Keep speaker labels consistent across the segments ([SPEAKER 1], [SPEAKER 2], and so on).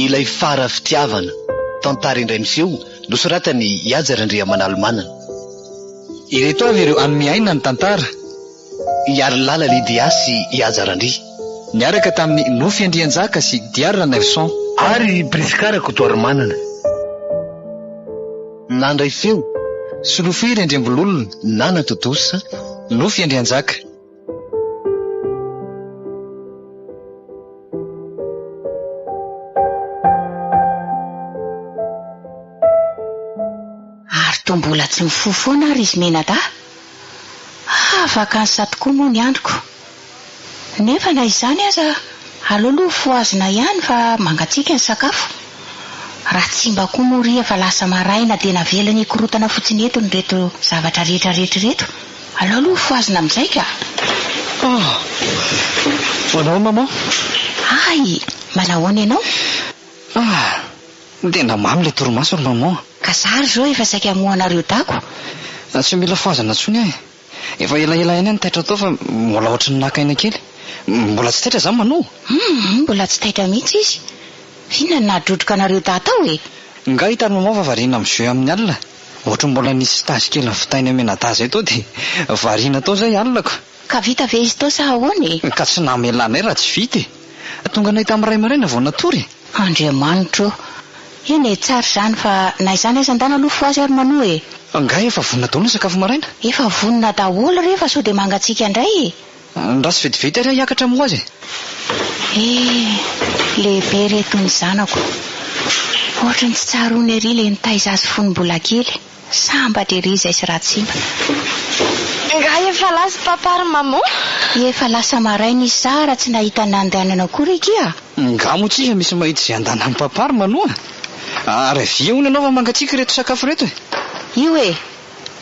[SPEAKER 1] ilay fara fitiavana tantara indray miseho nosoratany Iajara-Ndria Manalomanana.
[SPEAKER 2] Ireto avy ireo animiaina ny tantara.
[SPEAKER 1] Iarylala Lydia sy Iajara-Ndria
[SPEAKER 2] niaraka tamin'ny Nofy Andrianjaka sy Diarra Nelson
[SPEAKER 1] ary Briskara Kotoarimanana. Nandray feo
[SPEAKER 2] Solofiry Andriambololona
[SPEAKER 1] Nana Totosa
[SPEAKER 2] Nofy Andrianjaka.
[SPEAKER 3] Ary toa mbola tsy mifofoana ary izy Menada. Afaka ny tokoa moa ny androko. Nefa na izany aza aloloha foazina ihany fa mangatsiaka ny sakafo. Raha tsy mba koa moa fa lasa maraina dia navelany korotana fotsiny eto ny reto zavatra rehetra reto. Aloloha foazina amin'izay ka.
[SPEAKER 2] Manao maman?
[SPEAKER 3] Ay, manahoana ianao?
[SPEAKER 2] Tena mamy le torimaso ry maman.
[SPEAKER 3] Ka zary zao efa saika hamohanareo dako.
[SPEAKER 2] Tsy mila foazana tsony ahy. Efa elaela ihany ny taitra tao fa mbola ohatry ny nakaina kely. Mbola tsy taitra zany manao.
[SPEAKER 3] Mbola tsy taitra mihitsy izy. Inona nadrodroka anareo tao e?
[SPEAKER 2] Nga hitany maman fa variana amin'ny jeu amin'ny alina. Ohatry mbola nisy stage kely vitaina Menada zay tao dia variana tao zay alinako.
[SPEAKER 3] Ka vita ve izy tao sa ahoana e?
[SPEAKER 2] Ka tsy namelanay raha tsy vita. Tonga nay tamin'ny ray maraina vao natory.
[SPEAKER 3] Andriamanitro. Eny e tsara zany fa na izany aza ndana aloha foazy ary manoa e.
[SPEAKER 2] Nga efa vonona daholo ny sakafo maraina.
[SPEAKER 3] Efa vonona daholo rehefa sao dia mangatsiaka indray e.
[SPEAKER 2] Raha tsy vetivety ary hiakatra amin'ny hoazy.
[SPEAKER 3] Lehibe reto ny zanako. Ohatry ny tsy tsaroany ery le nitaiza azy fony mbola kely. Sambatra ery izay sy ratsimba.
[SPEAKER 4] Nga efa lasa papa ary maman?
[SPEAKER 3] Efa lasa maraina izy Sara tsy nahita nandehanana akory kia.
[SPEAKER 2] Nga moa tsy misy mahita izay andana amin'ny papa ary manoa. Ary via hono ianao fa mangatsiaka reto sakafo reto e.
[SPEAKER 3] Io e,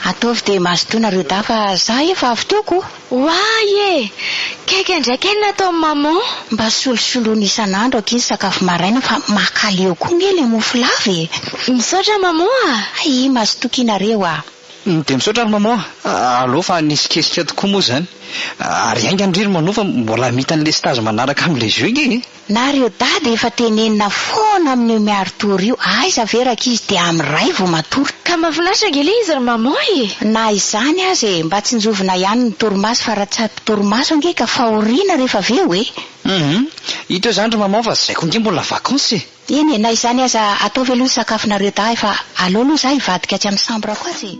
[SPEAKER 3] ataovy dia mazotoana reo dafa za efa avy teoko.
[SPEAKER 4] Wai e, kaiky ndraiky natao maman.
[SPEAKER 3] Mba solosoloana isan'andro aky izy sakafo maraina fa makaleo koa nge le mofo lava e.
[SPEAKER 4] Misaotra maman
[SPEAKER 3] Ay, mazotokinareo
[SPEAKER 2] Dia misaotra ary maman. Allo fa nisy kesika tokoa moa zany. Ary aingany riry manao fa mbola mita an'le stage manaraka amin'le jeu nge.
[SPEAKER 3] Nareo dady efa tenenina foana amin'ny miaro tory io. Aiza veraka izy dia amin'ny ray vao matory.
[SPEAKER 4] Ka mahafinaritra ange ilay izy ry maman e.
[SPEAKER 3] Na izany aza e, mba tsy njovina ihany ny torimaso fa raha tsy ampy torimaso ange ka fahoriana rehefa aveo e.
[SPEAKER 2] Hita zany ry maman fa zay koa nge mbola vakansa e.
[SPEAKER 3] Eny e, na izany aza ataovy aloha ny sakafonareo dahy fa aleo aloha za hivadika aty amin'ny sambre ko azy e.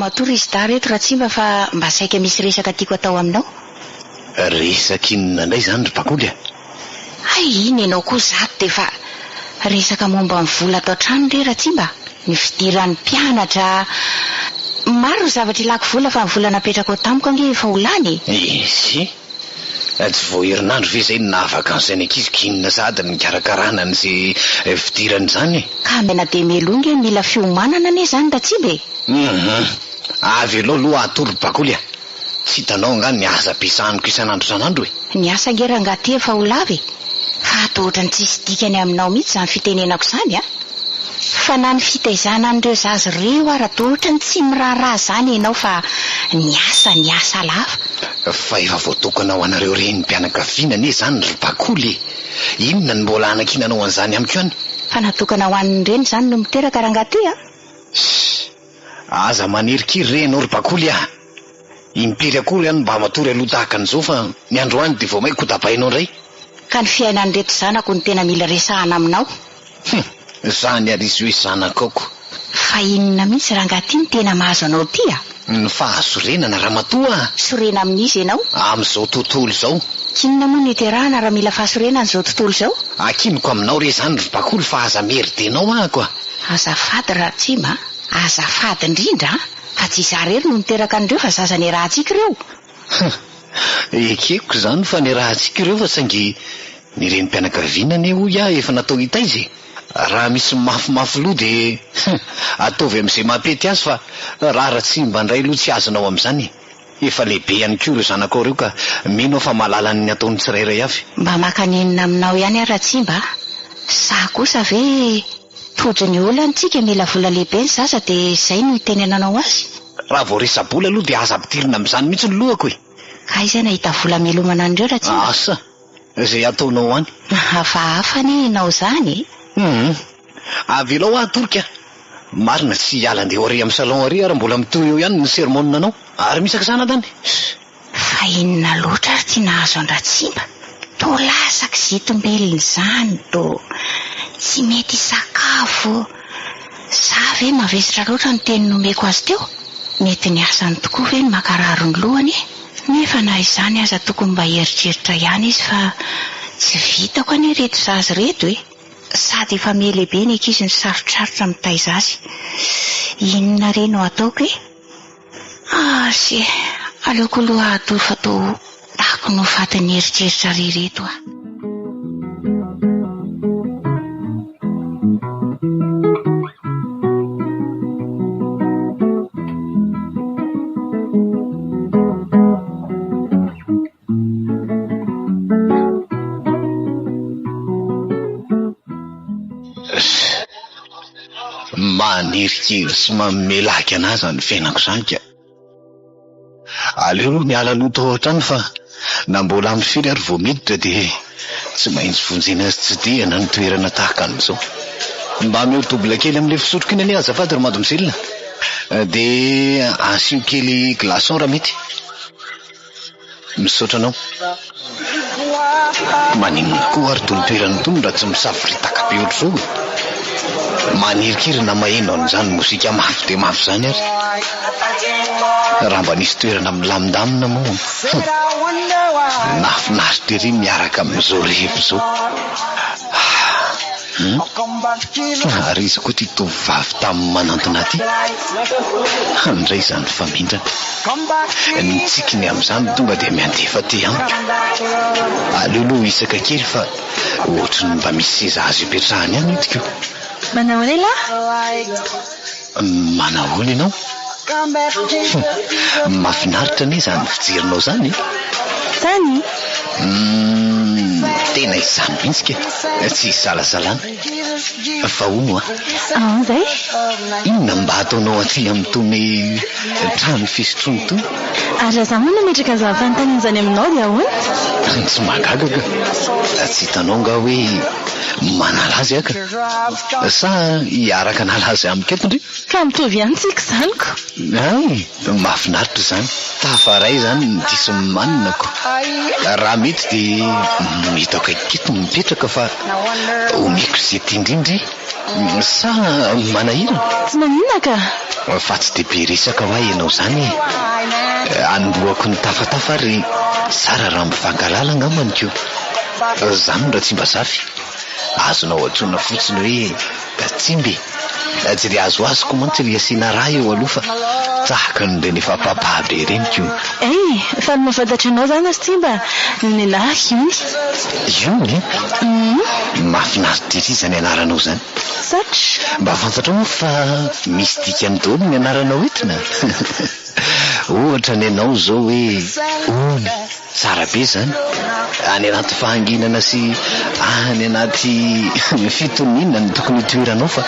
[SPEAKER 3] Matory izy da reto raha tsy mba fa mba saika misy resaka tiako atao aminao.
[SPEAKER 1] Resaka inona indray zany ry Pakoly?
[SPEAKER 3] Ay, iny ianao koa zato dia fa resaka momba ny vola atao trano re raha tsy mba ny fidiran'ny mpianatra. Maro zavatra ilako vola fa ny vola napetraka ao tamiko ange efa ho lany.
[SPEAKER 1] Tsy vao herinandro ve zay navaka an'izay ankiziko inona sady ny karakarana n'izay fidirany zany.
[SPEAKER 3] Ka mena dia melonge mila fiomanana ane zany da tsy be.
[SPEAKER 1] Avy aloha aloha atory Pakoly. Tsy hitanao nga ny asa ampiasaniko isan'andro isan'andro e.
[SPEAKER 3] Ny asa ngera ngaty efa ho lava e. Fa ato ohatrany tsisy dikany aminao mihitsy zany fitenenako zany fa na ny fitaizana an'ireo zazy reo ary ato ohatrany tsy miraharaha zany ianao fa ny asa lava.
[SPEAKER 1] Fa efa voatokana ho anareo reny mpianakaviana ane zany ry Pakoly. Inona ny mbola anakinanao an'izany amiko any?
[SPEAKER 3] Fa natokana ho an'ny reny zany no miteraka raha ngaty
[SPEAKER 1] Aza manerikiry reny ry Pakoly impiry akory any mba matory aloha tahaka an'izao fa ny androany dia vao may kotapainao indray.
[SPEAKER 3] Ka ny fiainany reto zanako ny tena mila resahana aminao.
[SPEAKER 1] Zany ary izy hoe zanakako.
[SPEAKER 3] Fa inona mihitsy raha ngaty ny tena mahazo anao ty
[SPEAKER 1] Ny fahasorenana ramatoa.
[SPEAKER 3] Sorena amin'izy ianao
[SPEAKER 1] amin'izao tontolo izao.
[SPEAKER 3] Kinona moa ny terahana raha mila fahasorenana izao tontolo izao?
[SPEAKER 1] Akinoko aminao re zany ry Pakoly fa aza meridenao ako.
[SPEAKER 3] Azafady raha tsy ma, azafady indrindra fa tsy za rery no niteraka an'ireo fa zaza ny rahantsika ireo.
[SPEAKER 1] Ekeko zany fa ny rahantsika ireo fa saingy ny renim-pianakaviana ane hoy efa natao hitaizy. Raha misy mafimafy loha dia ataovy amin'izay mampety azy fa raha tsy mba ndray loha tsy azonao amin'izany. efa lehibe ihany koa ireo zanako ireo ka mino fa mahalala ny ataony tsirairay avy.
[SPEAKER 3] Mba makanenina aminao ihany ara-tsimba. Sa kosa ve tojo ny olantsika mila vola lehibe ny zaza dia izay no itenenanao azy?
[SPEAKER 1] Raha vao resabola aloha dia aza ampitirina amin'izany mihitsy ny lohako e.
[SPEAKER 3] Ka izay nahita vola melomana andreo ra-tsimba.
[SPEAKER 1] Asa izay ataonao any.
[SPEAKER 3] Hafahafa ny nao zany.
[SPEAKER 1] Avy elao atorika. Marina tsy hiala andeha ary amin'ny salon ary raha mbola mitoy eo ihany ny sermonina anao ary misaka sana tany.
[SPEAKER 3] Fa inona loatra ary tia nahazo an-Ratsimba? To lasaka zitombelona izany to tsy mety sakafo. Sa ve mavesatra loatra ny teny nomeko azy teo? Mety ny asany tokoa ve ny makararo ny lohany? Nefa na izany aza tokony mba heritreritra ihany izy fa tsy vitako any reto zazy reto e. Sady efa melehibe ny ankizy ny sarotrarotra mitaiza azy. Inona re no ataoko e? Sy aleoko aloha atory fa to dako no fatin'ny heritreritra rereto a.
[SPEAKER 1] Manirikiry sy mamelaka anazy ny fiainako izany ka. Aleo aloha miala loto ao an-trano fa na mbola amin'ny firy ary vao miditra dia tsy maintsy vonjena azy tsy diana ny toerana tahaka an'izao. Mba meo dobla kely amin'ilay fisotro kely anie azafady ry mademoiselle. Dia asio kely glaçon raha mety. Misaotra anao. Maninona koa ary tony toerana tony raha tsy misafiritaka be ohatr'izao. Manirikiry na maheno an'izany mozika mafy dia mafy izany ary. Raha mba nisy toerana milamindamina moa. Nafinaritra ery miaraka amin'izao rehefa izao. Ary izy koa ty tovovavy tamin'ny manantona ty. Handray izany famindrana. Ny tsikiny amin'izany tonga dia miandefa ty amiko. Aleoloha isaka kely fa ohatry ny mba misy seza azo ipetrahany ihany itiko.
[SPEAKER 4] Manao la?
[SPEAKER 1] Manao ianao? Mahafinaritra anie izany fijerinao izany.
[SPEAKER 4] Zany?
[SPEAKER 1] Tena izany mihitsy ka. Tsy salasalana. Fa hono
[SPEAKER 4] zay?
[SPEAKER 1] Inona mba ataonao aty amin'itony trano fisotroana itony?
[SPEAKER 4] Ary za moa nametraka ny zavafantany izany aminao dia ahoana?
[SPEAKER 1] Tsy mahagaga ka. Tsy hitanao nga hoe manala azy aka sa hiaraka nala azy amiko eto ndry?
[SPEAKER 4] Ka mitovy ihany tsika izany ko.
[SPEAKER 1] Mahafinaritra izany. Tafaray izany ny diso maninako. Raha mety dia mety akaikito mipetraka fa omeko izay tindrindry sa manahirana.
[SPEAKER 4] Tsy maninona ka?
[SPEAKER 1] Fa tsy dia be resaka hoa ianao izany. Anomboako ny tafatafa ary tsara raha mifankalala angambany ko. Izany raha tsy mba zafy. Azonao atsoina fotsiny hoe Tsimbe. Tsy dia azo azoko mantsy ry asiana raha eo aloha fa tahaka ny reny efa papabe ireny ko.
[SPEAKER 4] Fa ny mahafantatra anao izany azy Tsimba ny lahy Iony.
[SPEAKER 1] Iony? Mahafinaritra ery izany anaranao izany.
[SPEAKER 4] Satra?
[SPEAKER 1] Mba fantatrao moa fa misy dikany daholo ny anaranao entina. Ohatra ny anao izao hoe Ony. Tsara be izany. Any anaty fahanginana sy any anaty fitoniana ny tokony hitoeranao fa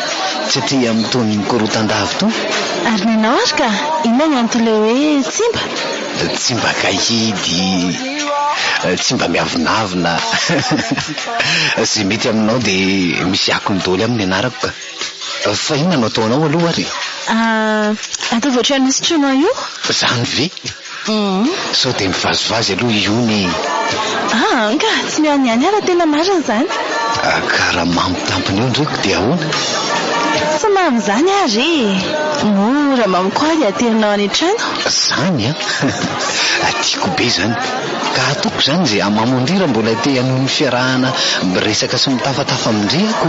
[SPEAKER 1] tsy aty amin'ny tony korotan-davy tony.
[SPEAKER 4] Ary ny anao ary ka inona ny antony hoe Tsimba?
[SPEAKER 1] Tsimba kahidy, Tsimba miavinavina. Izay mety aminao dia misy akony daholo amin'ny anarako ka. Fa inona no ataonao aloha ary?
[SPEAKER 4] Ataovy ohatran'ny sotronao io?
[SPEAKER 1] Izany ve? Sao dia mivazivazy aloha Iony.
[SPEAKER 4] Ka tsy miany ihany ara tena marina izany.
[SPEAKER 1] Karaha mamitampiny eo ndraiky dia ahoana?
[SPEAKER 4] Sa mamy izany ary. Mora mamy koa dia aterinao any an-trano.
[SPEAKER 1] Izany tiako be izany. Ka ataoko izany izay amamondrira mbola te hanao ny fiarahana miresaka sy mitafatafa amindriako.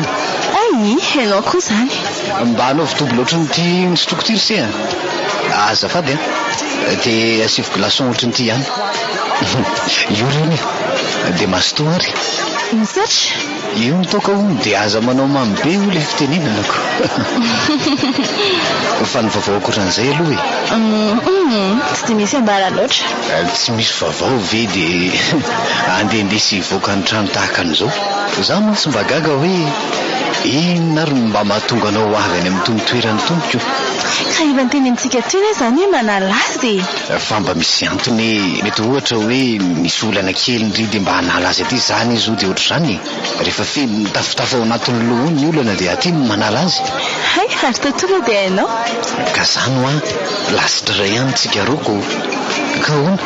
[SPEAKER 4] Ianao koa izany.
[SPEAKER 1] Mba hanao fitoby loatra ny ty nisotroko ty ry se. Azafady dia asivoko glaçon ohatry ny ty ihany. Io reny dia masotoa ary.
[SPEAKER 4] Misaotra.
[SPEAKER 1] io toka hono dia aza manao mamy be io ilay fitenenanako. Fa ny vaovao akoatran'izay aloha
[SPEAKER 4] Tsy dia misy ambara loatra.
[SPEAKER 1] tsy misy vaovao ve dia andehandesy hivoaka ny trano tahaka an'izao. Zaho mantsy mba gaga hoe inona ary mba mahatonga anao avy any amin'ny tonotoerany tompoko.
[SPEAKER 4] Ka iva ny tenintsika toy izany hoe manala azy.
[SPEAKER 1] Fa mba misy antony, mety ohatra hoe misy olana kely ndry dia mba hanala azy aty zany izy io dia ohatr'izany. Rehefa fe mitafotafo ao anatin'ny lohany ny olana dia aty manala azy.
[SPEAKER 4] Hay, ary tontolo dia hainao.
[SPEAKER 1] Ka zany ho lasitra ray ihany tsika roko. Ka hono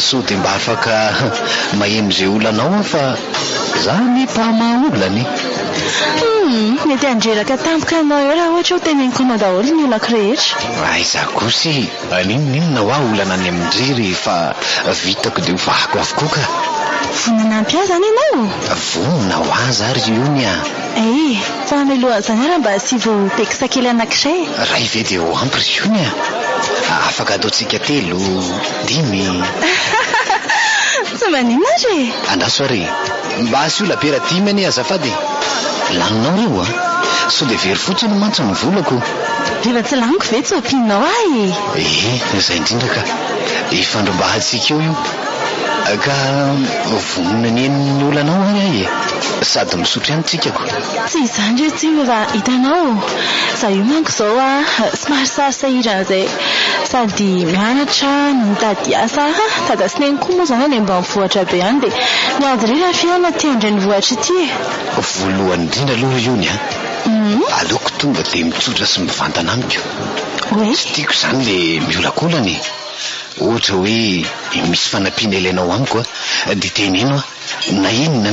[SPEAKER 1] so dia mba afaka maheno izay olanao fa za ny mpamaha olany.
[SPEAKER 4] Mety andreraka tampoka anao eo raha ohatra ho teneniko anao daholo ny olako rehetra.
[SPEAKER 1] Aiza kosy ninona ho olana any amindry rehefa vitako dia hovahako avokoa ka.
[SPEAKER 4] Vonanampy ahy zany ianao.
[SPEAKER 1] Vonona ho azy ary io
[SPEAKER 4] Ay, fa amelohan'izany ary mba sy vo teksa kely anankiray.
[SPEAKER 1] Ray ve dia ho ampy ry io afaka ataontsika 3, 5.
[SPEAKER 4] Tsy maninona ary.
[SPEAKER 1] Andaso ary mba asy io lapera 10 anie azafady. Laninao reo so dia very fotsiny mantsy ny volako.
[SPEAKER 4] Rehefa tsy laniko ve tsy ampianao ahy.
[SPEAKER 1] Izay indrindra ka ifandrombahantsika eo io ka vonona ny eniny olanao ary sady misotro ihany tsikako.
[SPEAKER 4] Tsy izany re tsy raha hitanao. Za io manko izao somary sarisahirana izay sady mianatra ny mitady asa. Dada sy neny koa moa izany any ambany vohatra be any dia miady re raha fiaina ty andray ny vohatra ity.
[SPEAKER 1] Voalohany indrindra aloha io aleoko tonga dia mitsotra sy mivantana amiko. Tsy tiako izany le miolakolany. Ohatra hoe misy fanampiana ilainao amiko dia teneno na inona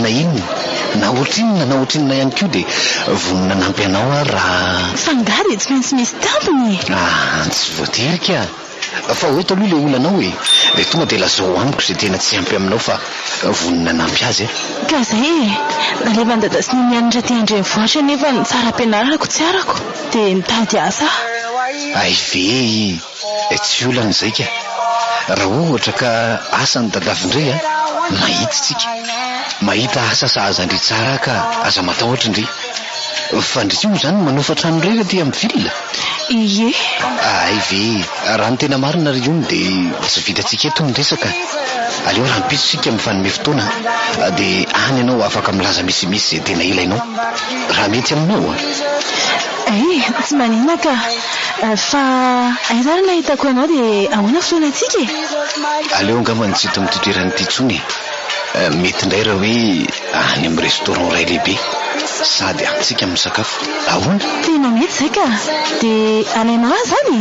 [SPEAKER 1] na ohatrinona ihany koa dia vonona nampy anao raha
[SPEAKER 4] fangady tsy maintsy misy tampony.
[SPEAKER 1] Tsy voaterika fa oeto aloha le olanao dia tonga dia lazao amiko izay tena tsy ampy aminao fa vonona nampy azy.
[SPEAKER 4] Ka izay nalefa dada sy ny mianatra ty andray vohatra nefa ny tsara ampianarako tsy arako dia nitady asa.
[SPEAKER 1] Ay ve tsy olana izay ka. Raha ohatra ka asany dadavindray mahita asa sahaza ndry tsara ka aza matahotra indry. Fa ndry io zany manofa trano indray raha ty amin'ny vilona.
[SPEAKER 4] Ie.
[SPEAKER 1] Ay ve raha ny tena marina ry io dia tsy vitantsika eto ny resaka. Aleo raha mipitsitsika mifanome fotoana dia any ianao afaka milaza misimisy izay tena ilainao raha mety aminao.
[SPEAKER 4] Tsy maninona ka fa aizany nahitako anao dia ahoana fotoana antsika.
[SPEAKER 1] Aleo angamba tsy hita mitotoeranyity tsony. Mety indray raha hoe any amin'ny restaurant iray lehibe sady amintsika misakafo. Ahoana?
[SPEAKER 4] Tena mety izay ka dia alainao azy zany.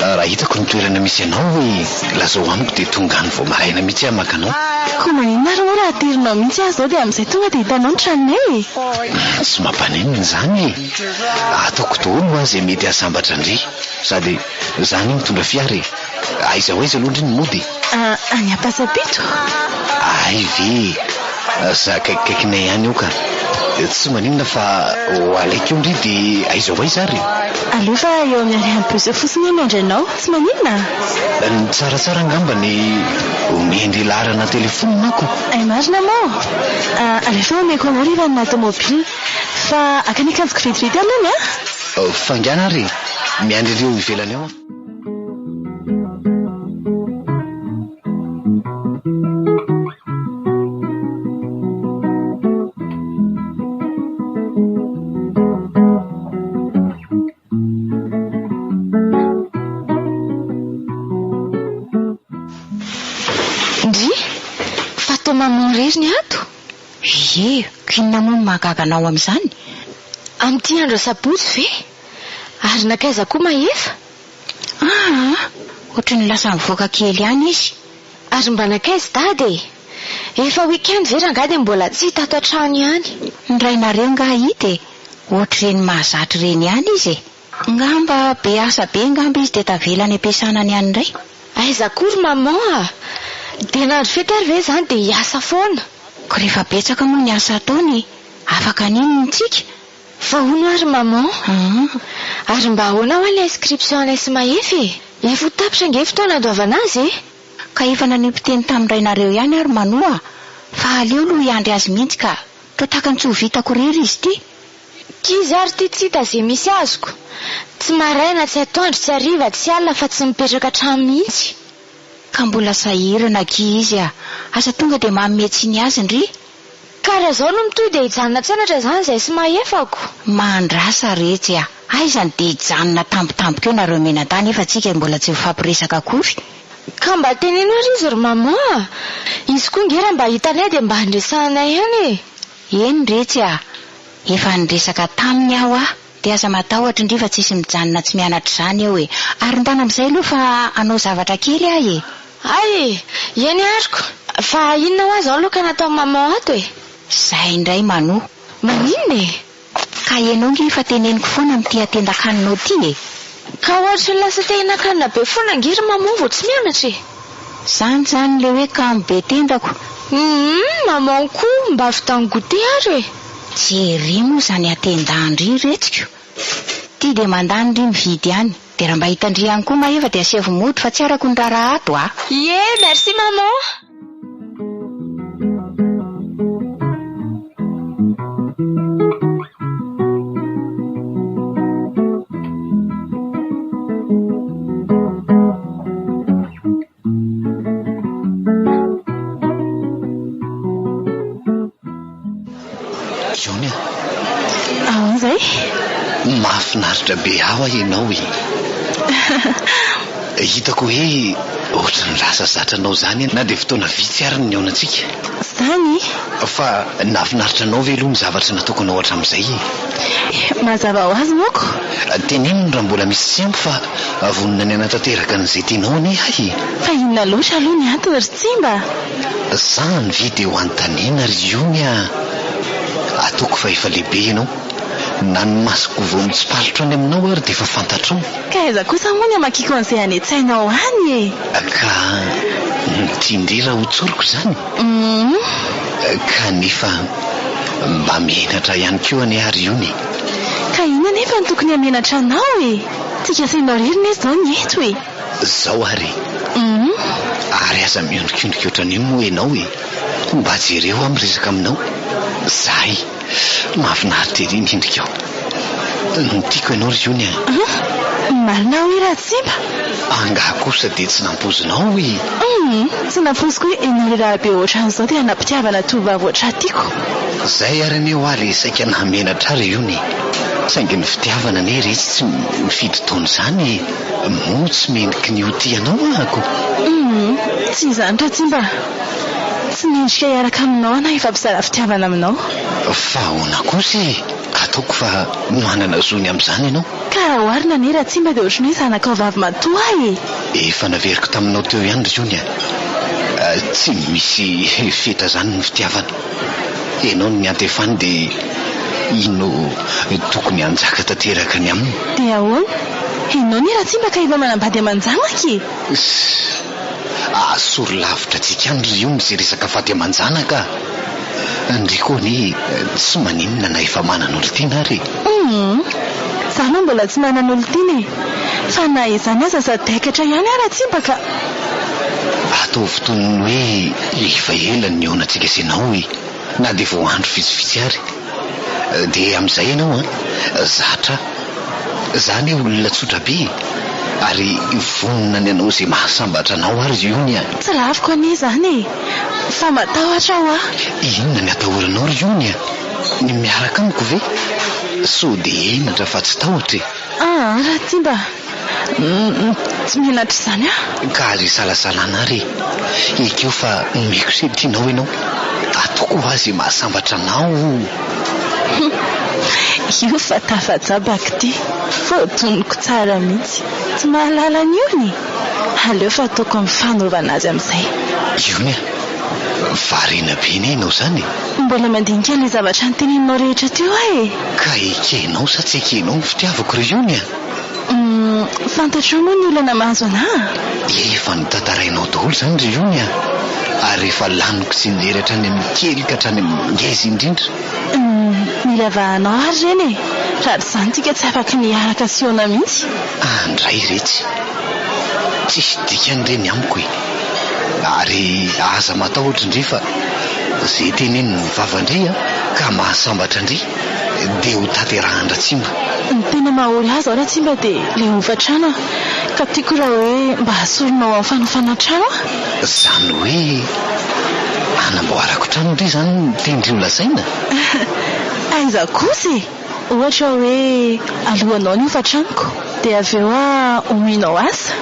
[SPEAKER 1] Raha hitako ny toerana misy anao hoe lazao amiko dia tonga any vao maraina mihitsy aho maka anao.
[SPEAKER 4] Koa maninona ary moa raha tirinao mihitsy azy zao dia amin'izay tonga dia hitanao ny tranonay.
[SPEAKER 1] Tsy mampanenina izany. Ataoko daholo azy mety ahasambatra indry sady zany mitondra fiara. Aiza ho aiza aloha indry ny mody.
[SPEAKER 4] Any Ampasapito.
[SPEAKER 1] Ay ve za kaikaikinay ihany io ka tsy maninona fa alaiko eo indry dia aiza ho aiza ary.
[SPEAKER 4] Aleo fa eo amin'ny ariany bose fotsiny miandranao tsy maninona.
[SPEAKER 1] Ny tsaratsara angamba ny miendry larana telefony mako.
[SPEAKER 4] Marina moa alefa omeko anao rehefa ny automobile fa akanikanjiko vetivety aloha
[SPEAKER 1] fangana ary miandry ireo ivelany eo.
[SPEAKER 3] Mamonririny ato. Kinona moa mahagaga anao amin'izany?
[SPEAKER 4] Amin'ity andro sabotsy ve? Ary nakaiza koa maefa?
[SPEAKER 3] Ohatry ny lasa mivoaka kely ihany izy.
[SPEAKER 4] Ary mba nakaiza dady? Efa weekend ve rangady mbola tsy tato an-trano ihany.
[SPEAKER 3] Ny rainareo nga hita ohatry reny mahazatra reny ihany izy. Ngamba be asa be ngamba izy dia tavelany ampiasana ihany indray.
[SPEAKER 4] Aiza kory maman dia nandro fety ary ve zany dia hiasa foana.
[SPEAKER 3] Ko rehefa betsaka moa ny asa ataony afaka ninona tsika.
[SPEAKER 4] Fa hono ary maman ary mba ahoana ho ilay inscription anay sy maefy efa tapitra nge fotoana andoavana azy
[SPEAKER 3] ka efa nanipiteny tamin'ny rainareo ihany ary manoa fa aleo aloha hiandry azy mihitsy ka Ka tahakany tsy ho vitako rery izy ty.
[SPEAKER 5] Kizy ary ty tsy hita izay misy azoko. Tsy maraina, tsy atoandro, tsy hariva, tsy alina fa tsy mipetraka hatrany mihitsy.
[SPEAKER 3] Ka mbola sahirana izy asa tonga dia mametsy ny azy ndry.
[SPEAKER 5] Karaha zao no mitoy dia hijanona tsanatra izany izay sy mahefako.
[SPEAKER 3] Mandrasa retsy aizany dia hijanona tampotampoka eo nareo Menatany efa tsika mbola tsy mifampiresaka akory.
[SPEAKER 5] Ka mba teneno ary izy ry maman. Izy koa ngera mba hitanay dia mba handresanay ihany.
[SPEAKER 3] Eny retsy efa niresaka taminy aho dia aza matahotra indri fa tsisy mijanona tsy mianatra izany eo ary ndana amin'izay aloha fa anao zavatra kely ahy
[SPEAKER 5] Ay, eny ariko. Fa inona ho azy aloha ka natao maman ato
[SPEAKER 3] Zay indray Mano.
[SPEAKER 5] Maninona
[SPEAKER 3] Ka ianao nge fa teneniko foana amin'ity atendan-kaninao ty
[SPEAKER 5] Ka ohatra ny lasa te-hinan-kanina be foana ngery maman vao tsy mianatra
[SPEAKER 3] Zany le hoe kamo be tendako.
[SPEAKER 5] Maman koa mba avy tany goûté ary
[SPEAKER 3] Jery moa zany atendandry retsiko. Ty dia mandany ry mividy ihany. Dia raha mba hitandry ihany koa maefa dia asia vomoto fa tsy arako ny rara ato
[SPEAKER 5] Ie, merci maman.
[SPEAKER 1] Jonia.
[SPEAKER 4] Zay?
[SPEAKER 1] Mahafinaritra be aho ianao Hitako hoe ohatran'ny rasa zatranao zany na dia fotoana vitsy ary ny aonantsika.
[SPEAKER 4] Zany?
[SPEAKER 1] Fa nahafinaritra anao ve aloha ny zavatra nataokanao hatramin'izay
[SPEAKER 4] Mazava ho azy moko.
[SPEAKER 1] Tenenino raha mbola misy tsempo fa vonona ny anatanteraka n'izay tianao anie ahy.
[SPEAKER 4] Fa inona loatra aloha ny antony ry Tsimba?
[SPEAKER 1] Zany vidy eo an-taniana ry Jonia. Ataoko fa efa lehibe ianao. Na ny masoko vao mitsipalitra any aminao ary dia efa fantatrao.
[SPEAKER 4] Ka aiza kosa moa ny amakiko an'izay anetsainao any
[SPEAKER 1] Ka tindry raha ho tsoriko zany. Kanefa mba menatra ihany koa anie ary Jonia.
[SPEAKER 4] Ka ina nefa ny tokony hamenatra anao Tsika sainao ririny izao ny eto
[SPEAKER 1] Zao ary. Ary aza miondrikondrika ohatran'io moa ianao mba jereo amin'ny resaka aminao. Zahay mahafinaritra ery indrindrika aho. Tiako ianao ry Jonia.
[SPEAKER 4] Marina hoe raha Tsimba.
[SPEAKER 1] Angaha kosa dia tsy nampozinao
[SPEAKER 4] Tsy nampoiziko hoe ianao raha be ohatran'izao dia nampitiavana tovovavy ohatran tiako.
[SPEAKER 1] Zay ary anie ho ary saika nahamenatra ary Jonia. Saingy ny fitiavana anie rehetra tsy mifidy taona izany moa tsy mendriky ny ho tianao ahako.
[SPEAKER 4] Tsy izany raha Tsimba. Tsy mendrika hiaraka aminao na ifampisara fitiavana aminao.
[SPEAKER 1] Fa ahoana kosa ataoko fa manana zony amin'izany ianao.
[SPEAKER 4] Ka raha oharina anie raha Tsimba dia ohatran'ny hoe zanaka vavy matoa
[SPEAKER 1] Efa naveriko taminao teo ihany ry Jonia. Tsy misy feta zany ny fitiavana. Ianao ny antefany dia ino tokony hanjaka tanteraka ny aminy.
[SPEAKER 4] Dia ahoana? Ianao ny raha Tsimba ka efa manambady aman-janaka
[SPEAKER 1] Soro lavitra tsika any ry Jonia izay resaka faty aman-janaka. Ndriko ny tsy maninona na efa manana olon-tiana ary.
[SPEAKER 4] Zaho moa mbola tsy manana olon-tiana fa na izany aza sady haikatra ihany raha Tsimba ka.
[SPEAKER 1] Atao fotoana hoe efa ela ny aonantsika ianao na dia vao andro vitsivitsy ary. Dia amin'izay ianao zatra. Zany olona tsotra be ary vonona ny anao izay mahasambatra anao ary Jonia.
[SPEAKER 4] Tsy laviko anie izany fa matahotra aho
[SPEAKER 1] Inona ny atahoranao ry Jonia? Ny miaraka amiko ve? So dia enatra fa tsy tahotra
[SPEAKER 4] raha Tsimba. Tsy menatra izany
[SPEAKER 1] Ka ary salasalana ary ekeo fa meko se tianao ianao. Ataoko ho azy mahasambatra anao.
[SPEAKER 4] Io fa tafajabako ty voatonoko tsara mihitsy. Tsy mahalala ny io aleo fa ataoko mifanaovana azy amin'izay.
[SPEAKER 1] Jonia, varina be ny ianao zany.
[SPEAKER 4] Mbola mandinika ilay zavatra nyteneninao rehetra teo
[SPEAKER 1] Ka ekenao sa tsy ekenao ny fitiavako ry Jonia?
[SPEAKER 4] Fantatro moa ny olana mahazo anahy.
[SPEAKER 1] Efa nitantarainao daholo zany ry Jonia. Ary efa laniko sy nileratra any amin'ny kely ka hatrany amin'ny ngeza indrindra.
[SPEAKER 4] Mila vahanao ary reny raha izany tika tsy afaka niaraka siona mihitsy.
[SPEAKER 1] Andray retsy. Tsisy dikany reny amiko Ary aza matahotra indray fa Zay teneniny vavandria ka mahasambatra ndry dia ho taterahan Ratsimba.
[SPEAKER 4] Ny tena mahaory azy ao Ratsimba dia ilay hofatrano ka tiako raha hoe mba hasoronao amin'ny fanofanantrano.
[SPEAKER 1] Zany hoe anamboarako trano indray zany tendry lazaina.
[SPEAKER 4] Aiza kosa ohatra hoe alohanao ny hofatranoko dia avy eo omenao asa.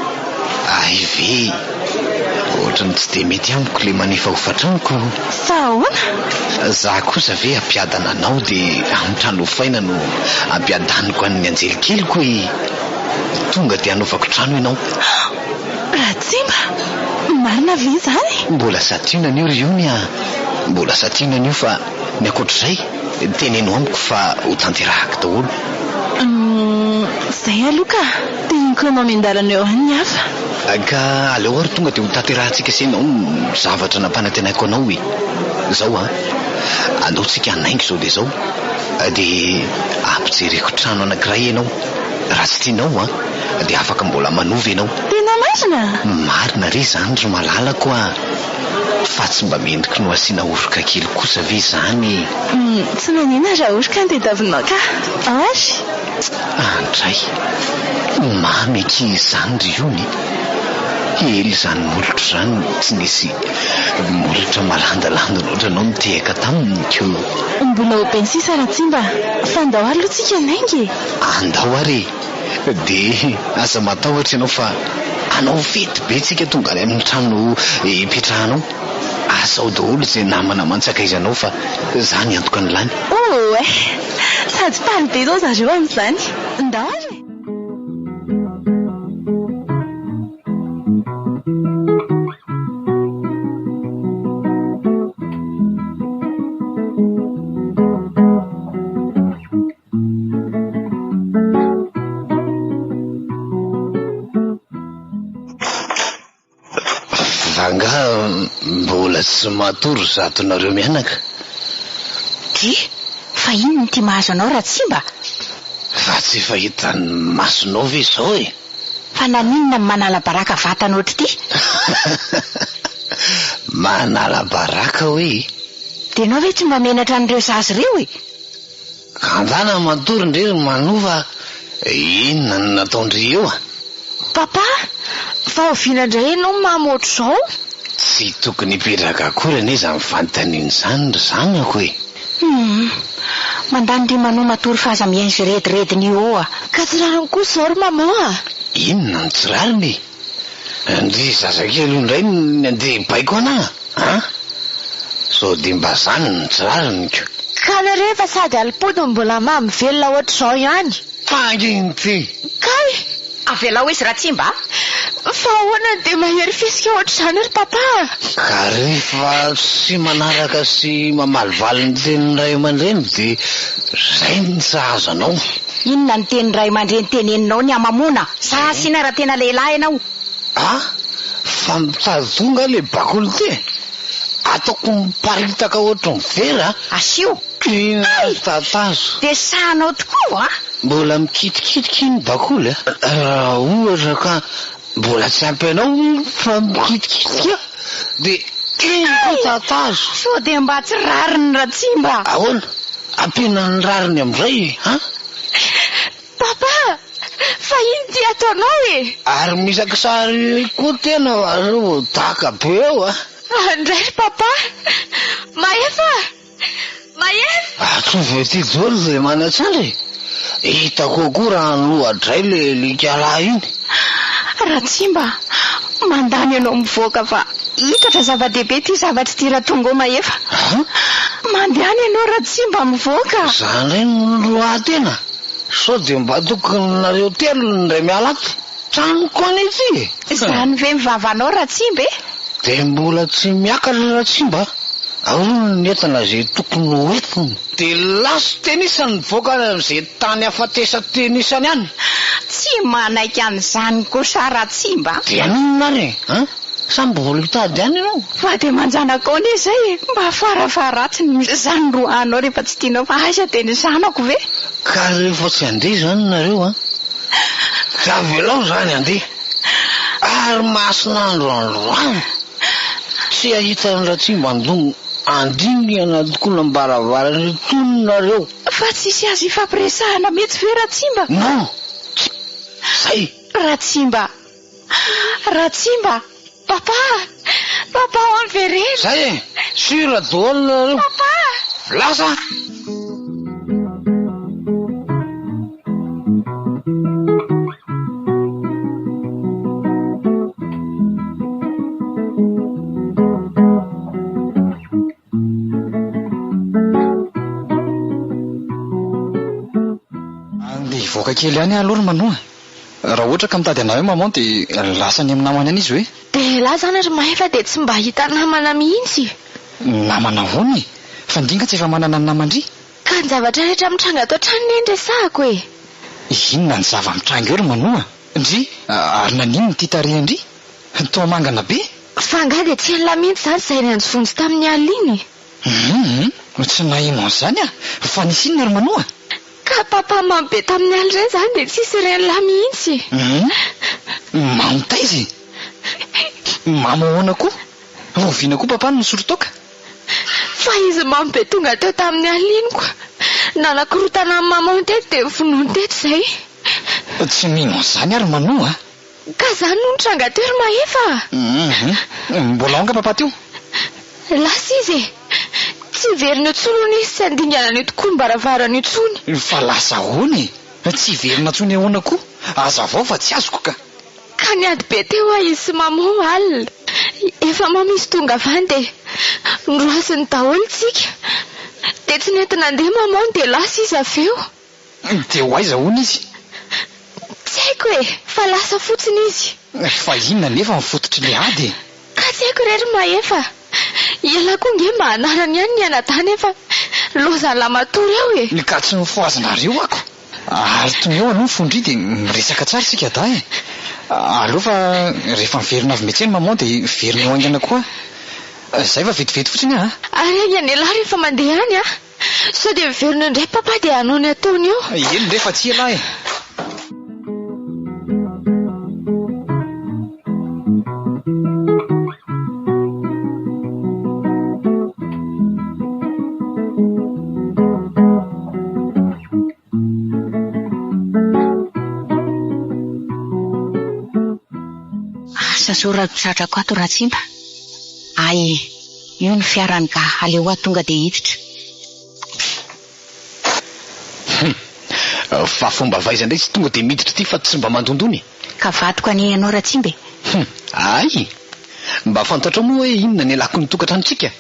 [SPEAKER 1] Ay ve ohatrany tsy dia mety amiko le manefa hofatranoko.
[SPEAKER 4] Fa ahoana?
[SPEAKER 1] Za kosa ve ampiadana anao dia amin'ny trano hofaina no ampiadaniko an'ny anjelikeliko hoe tonga dia hanaovako trano ianao.
[SPEAKER 4] Ratsimba, marina ve zany?
[SPEAKER 1] Mbola sationana io riony mbola sationana io fa ny akoatr'izay teneno amiko fa ho tanterahako daholo.
[SPEAKER 4] Zay aloha ka teniko anao miandarana eo any hafa.
[SPEAKER 1] Ka aleo ary tonga dia ho tanterahantsika senao zavatra nampanantenaiko anao hoe zao anaotsika hanaingo zao dia zao dia ampijereko trano anankiray ianao. Raha tsy tianao dia afaka mbola manova ianao.
[SPEAKER 4] Tena marina?
[SPEAKER 1] Marina re zany ry malalako fa tsy mba mendrika no asiana oroka kely kosa ve zany?
[SPEAKER 4] Tsy manina raha oroka ny tediavinao ka. Ary
[SPEAKER 1] andray mamy aky zany ry iony. Ely zany molotra zany tsy nisy molotra malandalanda loatra anao nitehaka taminy ko.
[SPEAKER 4] Mbola ho pensisa Ratsimba fa andao ary loatsika naingy.
[SPEAKER 1] Andao ary dia asa matahotra ianao fa anao fety be tsika tonga any amin'ny trano ipetrahanao. Asao daholo izay namana mantsakaizanao fa zany antoka ny lany.
[SPEAKER 4] Sady paly be zao zareo amin'izany. Andao ary.
[SPEAKER 1] Mbola tsy matory zatonareo mianaka.
[SPEAKER 3] Fa ino ty mahazo anao Ratsimba?
[SPEAKER 1] Fa tsy fahita ny masonao ve zao
[SPEAKER 3] Fa naninona manala baraka vatana ohatry ty?
[SPEAKER 1] Manala baraka hoe?
[SPEAKER 3] Dia anao ve tsy mba menatra an'ireo zazy reo
[SPEAKER 1] Kandana matory ndray manova inona no nataondry eo
[SPEAKER 5] Papa, fa oviana indray ianao mamy ohatr'izao?
[SPEAKER 1] Tsy tokony hipetraka akory anie za mivantany izany ry zanako
[SPEAKER 3] mandany ry manao matory fahazamihainzy redirediny io
[SPEAKER 5] Ka tsy rariny kosa izao ry mama.
[SPEAKER 1] Inona ny tsy rariny? Ndry zazakely indray ny andeha baiko ana sao dia mba zany ny tsy rariny ko.
[SPEAKER 5] Ka nareo fa sady alipody mbola mamy velona ohatr'izao ihany.
[SPEAKER 1] Fanginy ty.
[SPEAKER 5] Kay
[SPEAKER 3] avela ho izy Ratsimba?
[SPEAKER 5] Fa ahoana dia mahery fisika ohatr'izany ry papa?
[SPEAKER 1] Ka rehefa sy manaraka sy mamalivaly ny tenin'ny ray aman-dreny dia zay ny tsy azo anao.
[SPEAKER 3] Inona ny tenin'ny ray aman-dreny teneninao ny amamona sa asiana raha tena lehilahy ianao?
[SPEAKER 1] Fa mitady tonga le bakolo ty ataoko miparitaka ohatry ny vera.
[SPEAKER 3] Asio
[SPEAKER 1] tatazo
[SPEAKER 3] dia sahanao tokoa
[SPEAKER 1] mbola mikitikitika iny bakolo raha ohatra ka mbola tsy ampy anao fa mikitikitika dia iny ko tatazo.
[SPEAKER 3] sao dia mba tsy rariny Ratsimba.
[SPEAKER 1] Ahoana ampiana ny rariny amin'izay
[SPEAKER 5] Papa, fa ino ty ataonao
[SPEAKER 1] ary misaka sary koa tena azao taka be eo
[SPEAKER 5] Andray papa, maefa
[SPEAKER 1] tsy vety jolo zay manatsandry hitako koa raha noadray le likalahy iny.
[SPEAKER 3] Ratsimba, mandany ianao mivoaka fa hitatra zava-dehibe ty zavatra ty raha tonga maefa. Mandehany ianao Ratsimba mivoaka.
[SPEAKER 1] Zany ray no lohatena sao dia mba tokonareo telo ndray mialaky tranoko an'ity
[SPEAKER 3] Zany ve mivavanao Ratsimba
[SPEAKER 1] dia mbola tsy miakatra Ratsimba. Ahoana ny entana zay tokony hoentiny dia laso tenisany mivoaka amin'izay tany afatesa tenisany any.
[SPEAKER 3] Tsy manaiky an'izany kosa Ratsimba.
[SPEAKER 1] Dia anonona re samby vola hitady any ianao.
[SPEAKER 3] Fa dia manjanakao anie izay mba farafaratsiny zany roanao rehefa tsy tianao fa aiza dia ny zanako ve?
[SPEAKER 1] Ka rehefa tsy andeha zany nareo ka velao zany andeha ary masinandro androany tsy ahita ny Ratsimba andony andringana tokoa nambaravara tononareo.
[SPEAKER 3] Fa tsisy azy ifampiresahana mety ve Ratsimba?
[SPEAKER 1] Non, zay.
[SPEAKER 3] Ratsimba, papa ho amverena.
[SPEAKER 1] Zay e, sura daholo nareo.
[SPEAKER 3] Papa,
[SPEAKER 1] lasa.
[SPEAKER 2] Voaka kely ihany aloha Manoa. Raha ohatra ka mitady anao maman dia lasany amin'ny namany any izy hoe.
[SPEAKER 5] Dia lahy zany ary mahefa dia tsy mba hita namana mihitsy.
[SPEAKER 2] Namana hoany? Fa ndinga tsy efa manana ny namandry.
[SPEAKER 5] Ka ny zavatra rehetra mitranga ato an-trano ny resahako e.
[SPEAKER 2] Inona ny zava-mitranga eo ry Manoa? Ndry, ary naninona ny tia tarehandry? Toa mangana be?
[SPEAKER 5] Fa angaha dia tsy enila mihitsy zany izay nanjovonjy tamin'ny alina e.
[SPEAKER 2] Tsy nahino an'izany a. Fa nisy inona ry Manoa?
[SPEAKER 5] Ka papa mamy be tamin'ny aly ireny zany dia tsisy ren'lahy mihitsy.
[SPEAKER 2] Mamotaizy? Mama ahoana koa? Oviana koa papa no misotro toaka?
[SPEAKER 5] Fa izy mamy be tonga teo tamin'ny aliny koa. Nanakorotana amin'ny mama teto dia vonoiny teto izay.
[SPEAKER 2] Tsy mino an'izany ary Manoa.
[SPEAKER 5] Ka zany no nitranga teo ry mahefa.
[SPEAKER 2] Mbola aonga papa teo?
[SPEAKER 5] Lasa izy e. Tsy verina tsony izy tsy andingana ny tokoa ny baravarana itsony.
[SPEAKER 2] Fa lasa hoany? Tsy verina tsony ahoana koa? Aza vao fa tsy azoko ka.
[SPEAKER 5] Ka niady be teo izy sy mama alina. Efa mamisy tonga avany dia nroasiny daholo tsika. Dia tsy nety nandeha mama dia lasa izy avy eo.
[SPEAKER 2] Dia ho aiza hoany izy?
[SPEAKER 5] Tsy haiko e, fa lasa fotsiny izy.
[SPEAKER 2] Fa inona nefa mifototry le ady?
[SPEAKER 5] Ka tsy haiko rery mahefa. Iala koa nge mba anarany ihany ny anatany efa lozany lamatory eo e.
[SPEAKER 2] Ka tsy nifoazinareo ako. Ary tony eo aloha fondry dia miresaka tsara sika da e. Aloha fa rehefa miverina avy metseny maman dia verina eo aingana koa. Zay fa vetivety fotsiny a.
[SPEAKER 5] Ary aingana elahy rehefa mandeha any a. Sao dia miverina indray papa dia hanao ny ataony eo.
[SPEAKER 2] Eny rehefa tsy ela e.
[SPEAKER 3] Sasorako ato Ratsimba. Ay, io ny fiarany ka aleo ato tonga dia hiditra.
[SPEAKER 1] Fa fomba vaiza indray tsy tonga dia miditra ty fa tsy mba mandondony.
[SPEAKER 3] Ka vatoko any ianao Ratsimba.
[SPEAKER 1] Ay, mba fantatrao moa hoe inona ny alako ny tokantranontsika.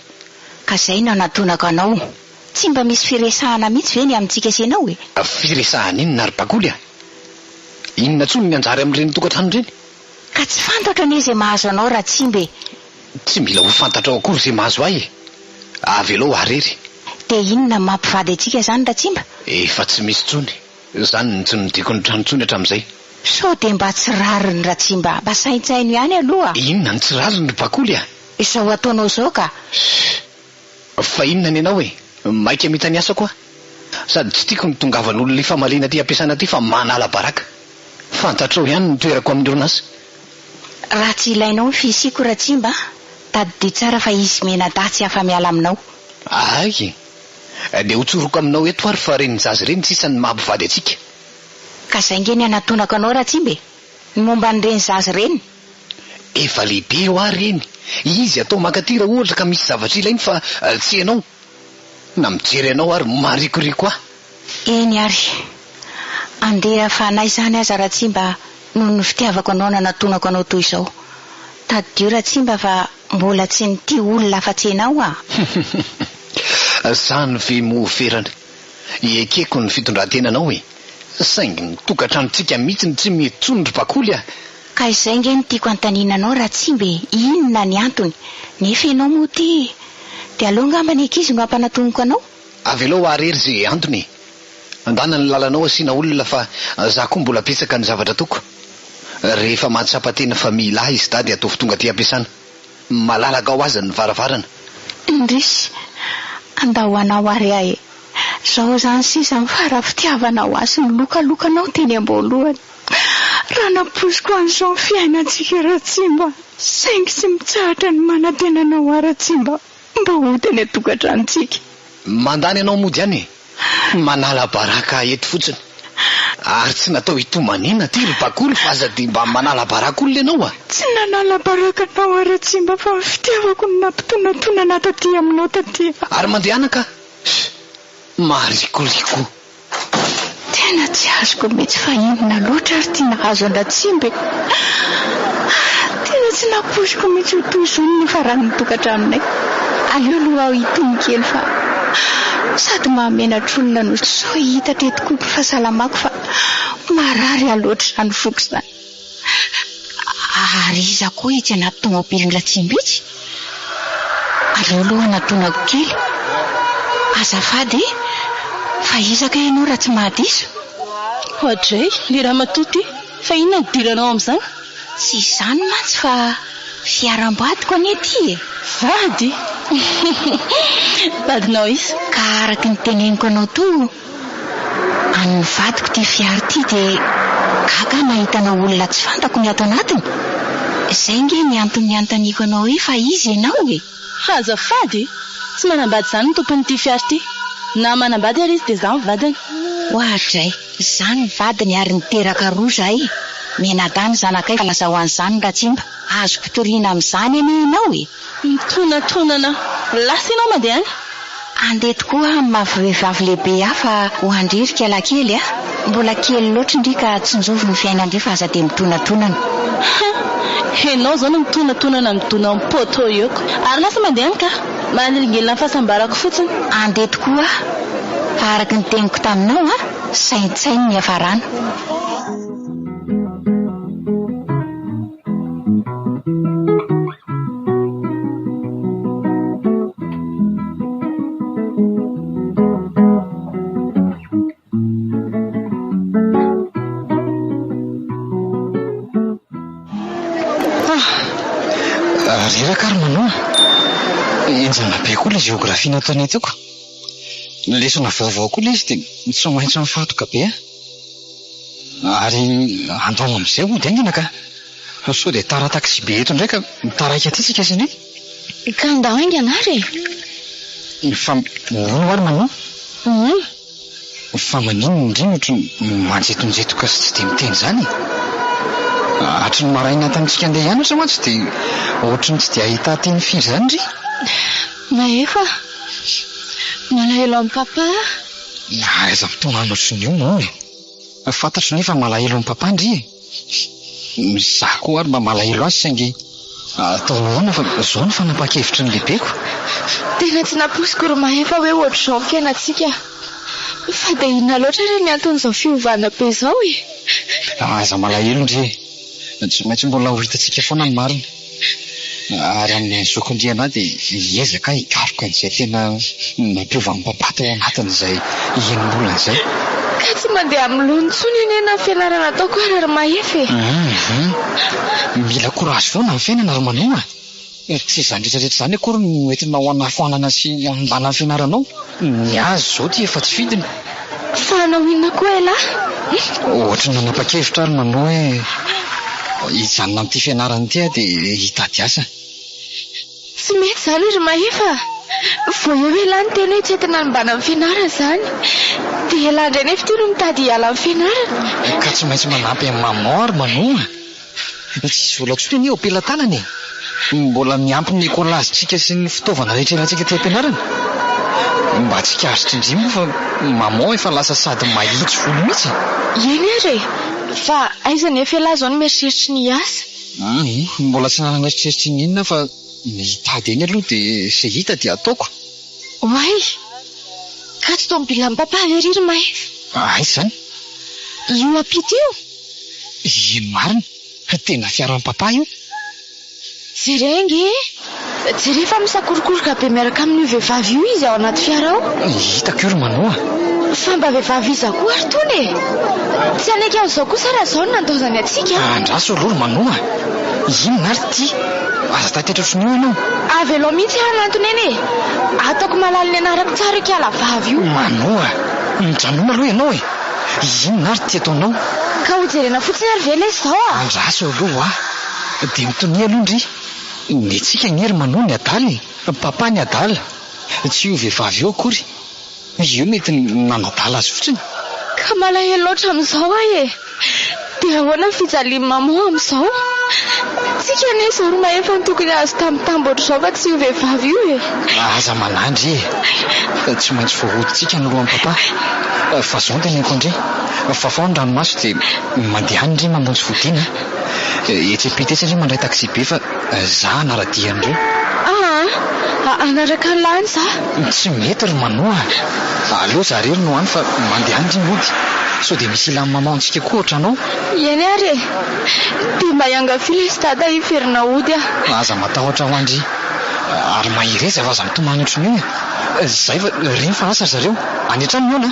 [SPEAKER 3] Ka zay nanatonako anao. Tsy mba misy firesahana mihitsy ve ny amintsika sy ianao e?
[SPEAKER 1] Firesahana inona ary bakoly a? Inona tsony ny anjary amin'ireny tokantrano ireny?
[SPEAKER 3] Ka tsy fantatra ny izay mahazo anao Ratsimba.
[SPEAKER 1] Tsy mila ho fantatrao akory izay mahazo ahy e. Avy aloha arery.
[SPEAKER 3] Dia inona mampivady antsika zany Ratsimba?
[SPEAKER 1] Efa tsy misy tsony. Zany tsy nodiko ny trano tsony hatramin'izay.
[SPEAKER 3] Sao dia mba tsy rariny Ratsimba, mba saintsaino ihany aloha.
[SPEAKER 1] Inona ny tsy rariny bakoly a?
[SPEAKER 3] Izao ataonao izao ka.
[SPEAKER 1] Fa inona ny anao e? Maika mitany asa koa. Sady tsy tiako ny tongavan'olona ny famaliana ty ampiasana ty fa manala baraka. Fantatrao ihany ny toerako amin'ny orinasa.
[SPEAKER 3] Raha tsy ilainao ny fisiko Ratsimba, tadidia tsara fa izy Menada tsy afa miala aminao.
[SPEAKER 1] Ay, dia hotsoroko aminao eto ary fa reny zazy reny sisany mampivady atsika.
[SPEAKER 3] Ka zay nge ny anatonako anao Ratsimba, ny momba n'ireny zazy reny.
[SPEAKER 1] Efa lehibe eo ary reny. Izy atao makatira ohatra ka misy zavatra ilainy fa tsy ianao. Na mijery anao ary marikoriko ah.
[SPEAKER 3] Eny ary. Andeha fanay zany aza Ratsimba noho ny fitiavako anao nanatonako anao toy izao. Tadidio Ratsimba fa mbola tsy nity olona afa-tsy ianao ah.
[SPEAKER 1] Zany ve moferana. Ekeko ny fitondrantenanao e. Saingy ny tokantranontsika mihitsy ny tsy mety tsondry bakoly ah.
[SPEAKER 3] Ka izay nge ny tiako antaninanao Ratsimba, inona ny antony? Nefa ianao moa ty dia aloha ngamba ny ankizy no ampanatoniko anao.
[SPEAKER 1] Avy aloha arery izay antony. Andana ny lalanao asiana olona fa za koa mbola petsaka ny zavatra toko. Rehefa mahatsapatena fa mila izy da dia ataovy tonga ty ampiasana. Malalaka ao aza ny varavarana.
[SPEAKER 3] Indrisy, andao anao ary ahy. Zao zany sisa ny farafitiavanao azy ny lokalokanao teny am-boalohany. Raha naposiko an'izao ny fiainantsika Ratsimba, saingy tsy mitsahatra ny manatenanao Ratsimba. mba hody any atokantranotsika.
[SPEAKER 1] Mandany ianao mody any manala baraka eto fotsiny ary tsy natao hitomanina ty ry bakolo fa aza dia mba manala baraka olona ianao
[SPEAKER 3] Tsy nanala baraka tao ara-tsimba fa fitiavako ny nampitonatona taty aminao taty.
[SPEAKER 1] Ary mandehanaka marikoriko.
[SPEAKER 3] Tena tsy azoko mety fahinana loatra ary tia nahazo an-datsimba. Tena tsy naposiko mety ho toy izao ny farany tokantranonay. Aleo aloha aho hitony kely fa sady mahamenatr'olona no sao hita teto koa fahasalamako fa marary aloatra izany foko izany. Ary iza koa itsy anaty tomobily Latsimba itsy. Aleo aloha natonako kely. Azafady fa izaka ianao raha tsy mahadiso.
[SPEAKER 4] Hoadray, lera matoty, fa inona ny diranao amin'izany?
[SPEAKER 3] Tsy izany mantsy fa fiaram-badiko anie ty.
[SPEAKER 4] Vady? Vadinao isa?
[SPEAKER 3] Ka araky ny teneniko anao to, amin'ny vadiko ty fiara ty dia gaga nahitana olona tsy fantako ny ato anatiny. Izay nge ny antony antaniko anao hoe fa izy ianao e.
[SPEAKER 4] Azafady? Tsy manambady izany ny tompon'ity fiara ty. Na manambady ary izy dia izany vadiny.
[SPEAKER 3] Hoadray, izany ny vadiny ary niteraka roa zahay. Menadany zanakay fa lasa ho an'izany Latsimba. Azoko toriana amin'izany anie ianao e.
[SPEAKER 4] Mitonantonana. Lasa ianao mandeha any?
[SPEAKER 3] Andeha tokoa amin'ny mahavehivavy lehibe hafa ho andririka lakely Mbola kely loatra ndrika tsy njovo ny fiainandry fa aza dia mitonantonana.
[SPEAKER 4] Ianao zao no mitonantonana midona amin'ny poto eoko. Ary lasa mandeha any ka? Manilingilina ny fahasambarako fotsiny.
[SPEAKER 3] Andeha tokoa fa araky ny teniko taminao saintsainy ny hafarana.
[SPEAKER 2] Reraka ary manao enjana be koa ilay geografia nataony toko. Lesona vaovao koa ilay izy dia tsy maintsy mifatoka be ary andao amin'izay ody aingana ka sao dia tara taksi be eto ndraika mitaraika aty tsika siny.
[SPEAKER 5] Ka andao aingana ary
[SPEAKER 2] fa no ary manao fa manino indriny ohatry manjetonjetoka sy tsy dia miteny izany. Hatry ny maraina tantsika andeha hianatra mantsy dia ohatry ny tsy dia ahita teny firy izany ry.
[SPEAKER 5] Maefa malahelo amin'ny papa.
[SPEAKER 2] Aiza mitona anotry ny io no fantatro nefa malahelo amin'ny papa ndry mizaha koa ary mba malahelo azy saingy atao ahoana fa izao ny fanapa-kevitry ny lehibeko.
[SPEAKER 5] Tena tsy naposiko ry Maefa hoe ohatr'izao ny fiainantsika fa dia inona loatra ry ny anton'izao fiovana be izao e.
[SPEAKER 2] Aiza malahelo ndry tsy maintsy mbola ho hitantsika foana ny marina ary amin'ny zokondriana dia hiezaka hikaroka an'izay tena nampiova amin'ny papa tao anatin'izay enim-bolana izay.
[SPEAKER 5] Ka tsy mandeha amin'ny lonontsony enena fianarana ataoko ary Maefa e.
[SPEAKER 2] Mila korazy foana ny fiainana ry manoa. Tsy izany rehetrarehetra izany akory no entinao hanafoanana sy hanambana ny fianaranao. Ny azy izao ty efa tsy vidina.
[SPEAKER 5] Fa hanao inona koa elahy?
[SPEAKER 2] Ohatra ny nanapa-kevitra ary manao hoe hijanona amin'ity fianarana ity dia hitady asa.
[SPEAKER 5] Tsy mety izany ry Maefa. Vao eo elahy ny tena hoe tsy entina hanambana amin'ny fianarana izany dia elahy indray nefa ty no mitady hiala amin'ny fianarana.
[SPEAKER 2] Ka tsy maintsy manampy amin'ny mamanao ary manoa. Tsy vola-tsony eo ampelantanany mbola miampy ny ekolazintsika sy ny fitaovana rehetra ilaintsika ty ampianarana. Mba tsy kazotry indrimo fa maman efa lasa sady mahitsy volo mihitsy.
[SPEAKER 5] Eny ary fa aiza nefa elahy izao no mieritreritra ny asa?
[SPEAKER 2] Mbola tsy nananeritreritra ny inona fa mitady eny aloha dia izay hita dia ataoko.
[SPEAKER 5] Oay, ka tsy tomobila amin'ny papa very ry Maefa?
[SPEAKER 2] Aiza izany?
[SPEAKER 5] Io apita io?
[SPEAKER 2] Ino marina? Tena fiara amin'ny papa io?
[SPEAKER 5] Jerengy jereo fa misakorokoroka be miaraka amin'io vehivavy io izy ao anaty fiara ao.
[SPEAKER 2] Hitako io ry manoa.
[SPEAKER 5] Fa mba vehivavy iza koa ary tony e. Tsy anaiky amin'izao kosa raha izao no nandaozany antsika.
[SPEAKER 2] Andraso aloha ry manoa. Inona ary ty? Aza tatetrotry ny io ianao.
[SPEAKER 5] Avy aloha mihitsy anantony eny e. Ataoko malala ny anarako tsara io kiala vavy io.
[SPEAKER 2] Manoa, mijanona aloha ianao e. Inona ary ty ataonao?
[SPEAKER 5] Ka ho jerena fotsiny ary vela izy izao
[SPEAKER 2] Andraso aloha dia mitony aloha ndry. Nitsika ngery manoa ny adaly, papa ny adala. Tsy io vehivavy eo akory. Io mety nanadala azy fotsiny.
[SPEAKER 5] Ka malahelo loatra amin'izao ahy e. Dia ahoana ny fijalian'ny maman amin'izao? Tsika anie izao ro maefa ny tokony azo tambitambo ohatr'izao fa tsy io vehivavy io e.
[SPEAKER 2] Aza malandry e. Tsy maintsy voahoditsika ny roan'ny papa. Fa zao ny teneniko andre. Fafao ny ranomaso dia mandeha any ndre mamonjy fodiana. Etsepitetsy indray mandray taxi be fa za anaradiany ireo.
[SPEAKER 5] Anaraka lany za.
[SPEAKER 2] Tsy mety ry manoa. Aleo zareo no any fa mandeha any ndry mody. Sao dia misy ilany mamantsika koa ohatranao.
[SPEAKER 5] Iany ary e. Dia mba iangavila sy dada iverina ody
[SPEAKER 2] aza matahotra ho andry. Ary mahireza fa aza mitomany otrany io. Zay fa reny fa asa zareo. Any an-trano miona.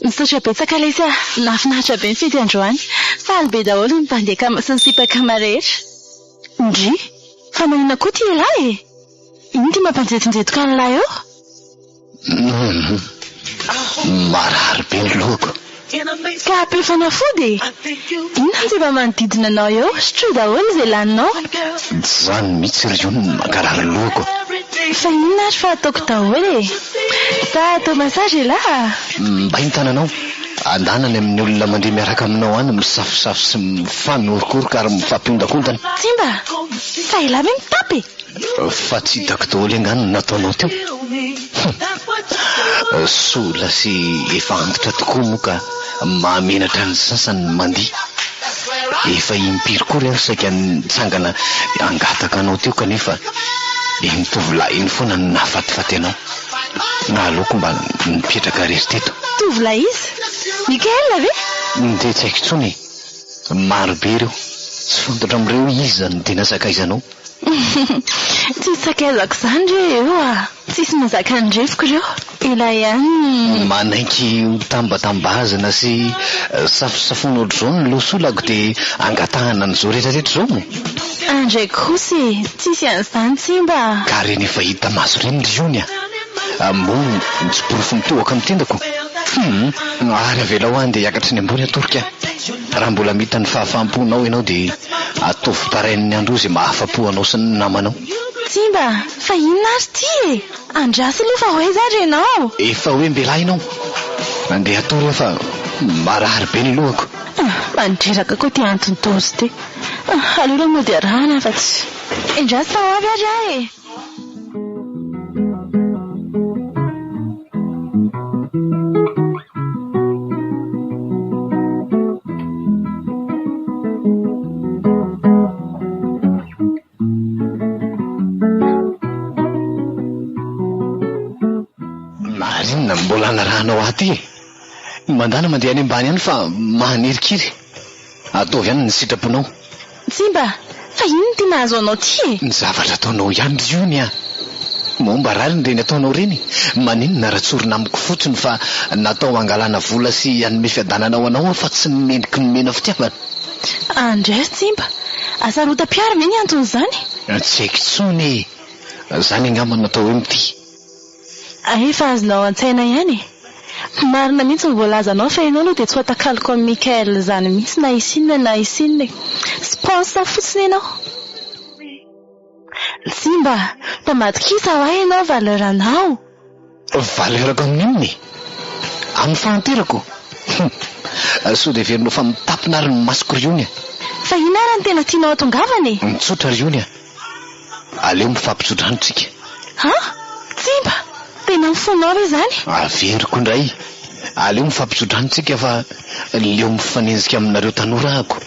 [SPEAKER 4] Misaotra betsaka ilay izy nahafinaritra be ny fety androany. Faly be daholo ny mpandeka sy ny sipakama rehetra. Ndry, fa manina koa ty lahy e. Iny ty mampanjetinjetoka ny lahy eo?
[SPEAKER 1] Marary be ny lohako.
[SPEAKER 4] Ka ampefanafody e. Inona ny zay manodidina anao eo? Sotroa daholo izay laninao.
[SPEAKER 1] Zany mihitsy ry io no mankarary ny lohako.
[SPEAKER 4] Fa inona ary fa ataoko daholo e. Sa atao masazy lahy.
[SPEAKER 1] Mba hitananao, andanany amin'ny olona mandeha miaraka aminao any misafosafo sy mifanorokoroka ary mifampiondakondana.
[SPEAKER 4] Tsimba, fa ilamy mitapy.
[SPEAKER 1] Fa tsy hitako daholo angano nataonao teo. Sola sy efa antitra tokoa moa ka mahamenatra ny sasany mandiha. Efa impiry-kory ary saika nitsangana angataka anao teo kanefa iny tovolahy iny foana nahafatifaty anao. Na aleoko mba nipetraka rery teto.
[SPEAKER 4] Tovolahy izy? Mikaela ve?
[SPEAKER 1] Dia tsy haiko intsony. Maro be ireo. Tsy fantatra amin'ireo izy zany tena sakaizanao.
[SPEAKER 4] Tsy sakaizako izany ireo eo tsisy mazaka andrefiko ireo. Ela ihany
[SPEAKER 1] manaiky tambatambazana sy safosafona ohatr'izao ny losolako dia angatahana an'izao rehetrarehetra izao.
[SPEAKER 4] Andraiky kosy tsisy an'izany Tsimba.
[SPEAKER 1] Ka reny efa hita maso reny ry iony moa nitsoporofo mitohaka mitendako. Ary avela ho any dia hiakatra ny ambony atorika. Raha mbola mita ny fahafamponao ianao dia ataovy tarain'ny andro izay mahafapo anao sy ny namanao.
[SPEAKER 4] Tsimba, fa inona ary ty e? Andrasy aloha fa hoe zany ianao.
[SPEAKER 1] Efa hoe mbelahy ianao. Andeha atory fa marary be ny lohako.
[SPEAKER 4] Mandreraka koa ty antontozy ty. Aloha moa dia rana fa tsy. Andrasy fa avy ary ahy e.
[SPEAKER 1] Marinona mbola narahanao aty e. Mandana mandeha any ambany any fa mahanirikiry. Ataovy ihany ny sitraponao.
[SPEAKER 4] Tsimba, fa ino ty nahazo anao ty e?
[SPEAKER 1] Ny zavatra ataonao ihany ry iony momba rariny reny ataonao reny. Maninona ratsorina amiko fotsiny fa natao angalana vola sy anome fiadananao anao fa tsy nimendriky nomena fitiavana.
[SPEAKER 4] Andres Tsimba, asarota-piara ve ny anton'izany?
[SPEAKER 1] Tsy haiko intsony. Zany angamba natao hoe mity.
[SPEAKER 4] Efa azonao an-tsaina ihany e. Marina mihitsy ny voalazanao fa ianao aloha dia tsy hoatakaliko amin'ny Mikael zany mihitsy na isinona e. Sponsa fotsiny ianao. Tsimba, tamatokisa ho ahy ianao valeranao.
[SPEAKER 1] Valerako amin'inony? Amin'ny fahanterako? Sao dia verinao fa mitapina ary ny masoko ry iony.
[SPEAKER 4] Fa ina ary ny tena tianao atongavany?
[SPEAKER 1] Mitsotra ry iony. Aleo mifampitsodrano tsika.
[SPEAKER 4] Tsimba, tena mifonao ve zany?
[SPEAKER 1] Averiko indray. Aleo mifampitsodrano tsika fa leo mifanenjika aminareo tanorahako.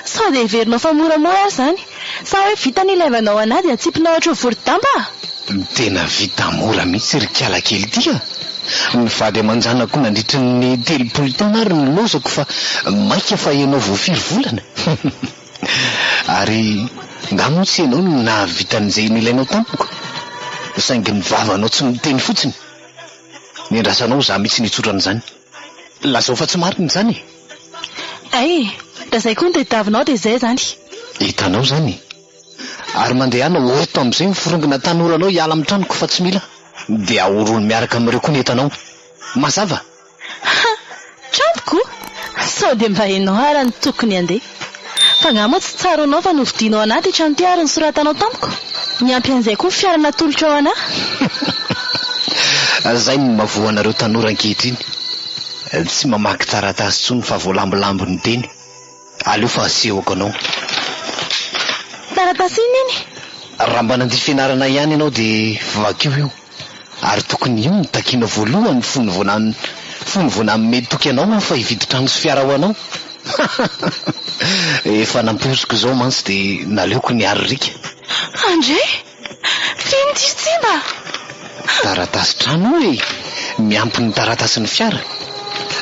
[SPEAKER 4] Sao dia verinao fa moramora ary zany? Sa hoe vita ny ilaivanao anahy dia atsipinao ohatra ho vorodamba?
[SPEAKER 1] Tena vita mora mihitsy ry kiala kely tia. Ny vady aman-janako koa nandritry ny 3 taona ary ny lozako fa maika fa ianao voafiry volana. Ary ngamo tsy ianao no nahavita an'izay nilainao tampoko. Saingy ny vavanao tsy miteny fotsiny. Niandrasanao za mihitsy nitsotra an'izany. Lazao fa tsy marina izany.
[SPEAKER 4] Ay, da zay koa ny tadiavinao dia zay zany.
[SPEAKER 1] Hitanao zany. Ary mandehana oto amin'izay miforongona tanoranao hiala amin'ny tranoko fa tsy mila. Dia ahorony miaraka amin'ireo koa ny entanao. Mazava?
[SPEAKER 4] Trampoko? Sao dia mba hainao ara ny tokony andeha. Fa ngamba tsy tsara anao fa novidianao anaty trano ty ary ny soratanao tamiko. Miampy an'izay koa fiara natolotra ao anahy.
[SPEAKER 1] Zay ny mavoanareo tanora ankehitriny. Tsy mamaky taratasy tsony fa voalambolambo ny teny. Aleo fa asehoko anao.
[SPEAKER 4] Taratasy iny?
[SPEAKER 1] Raha mba nandihy fianarana ihany ianao dia vakio io. Ary tokony io ny takiana voalohany fonivona mety toky anao fa hividy trano sy fiara ho anao. Efa namposiko zao mantsy dia naleoko ny ary rika.
[SPEAKER 4] Andray? Fino ty Simba?
[SPEAKER 1] Taratasy trano hoe miampy ny taratasy ny fiara.